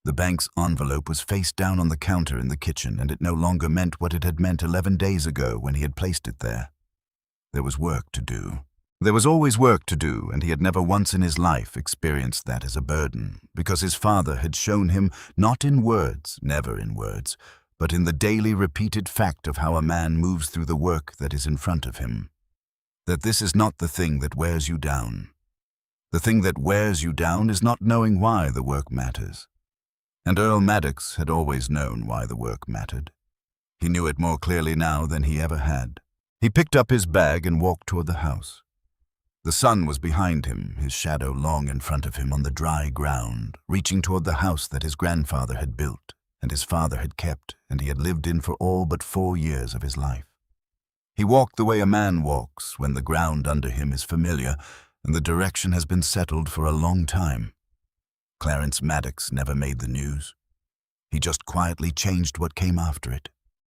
The bank's envelope was face down on the counter in the kitchen, and it no longer meant what it had meant 11 days ago when he had placed it there. There was work to do. There was always work to do, and he had never once in his life experienced that as a burden, because his father had shown him, not in words, never in words, but in the daily repeated fact of how a man moves through the work that is in front of him, that this is not the thing that wears you down. The thing that wears you down is not knowing why the work matters. And Earl Maddox had always known why the work mattered. He knew it more clearly now than he ever had. He picked up his bag and walked toward the house. The sun was behind him, his shadow long in front of him on the dry ground, reaching toward the house that his grandfather had built, and his father had kept, and he had lived in for all but 4 years of his life. He walked the way a man walks when the ground under him is familiar, and the direction has been settled for a long time. Clarence Maddox never made the news. He just quietly changed what came after it.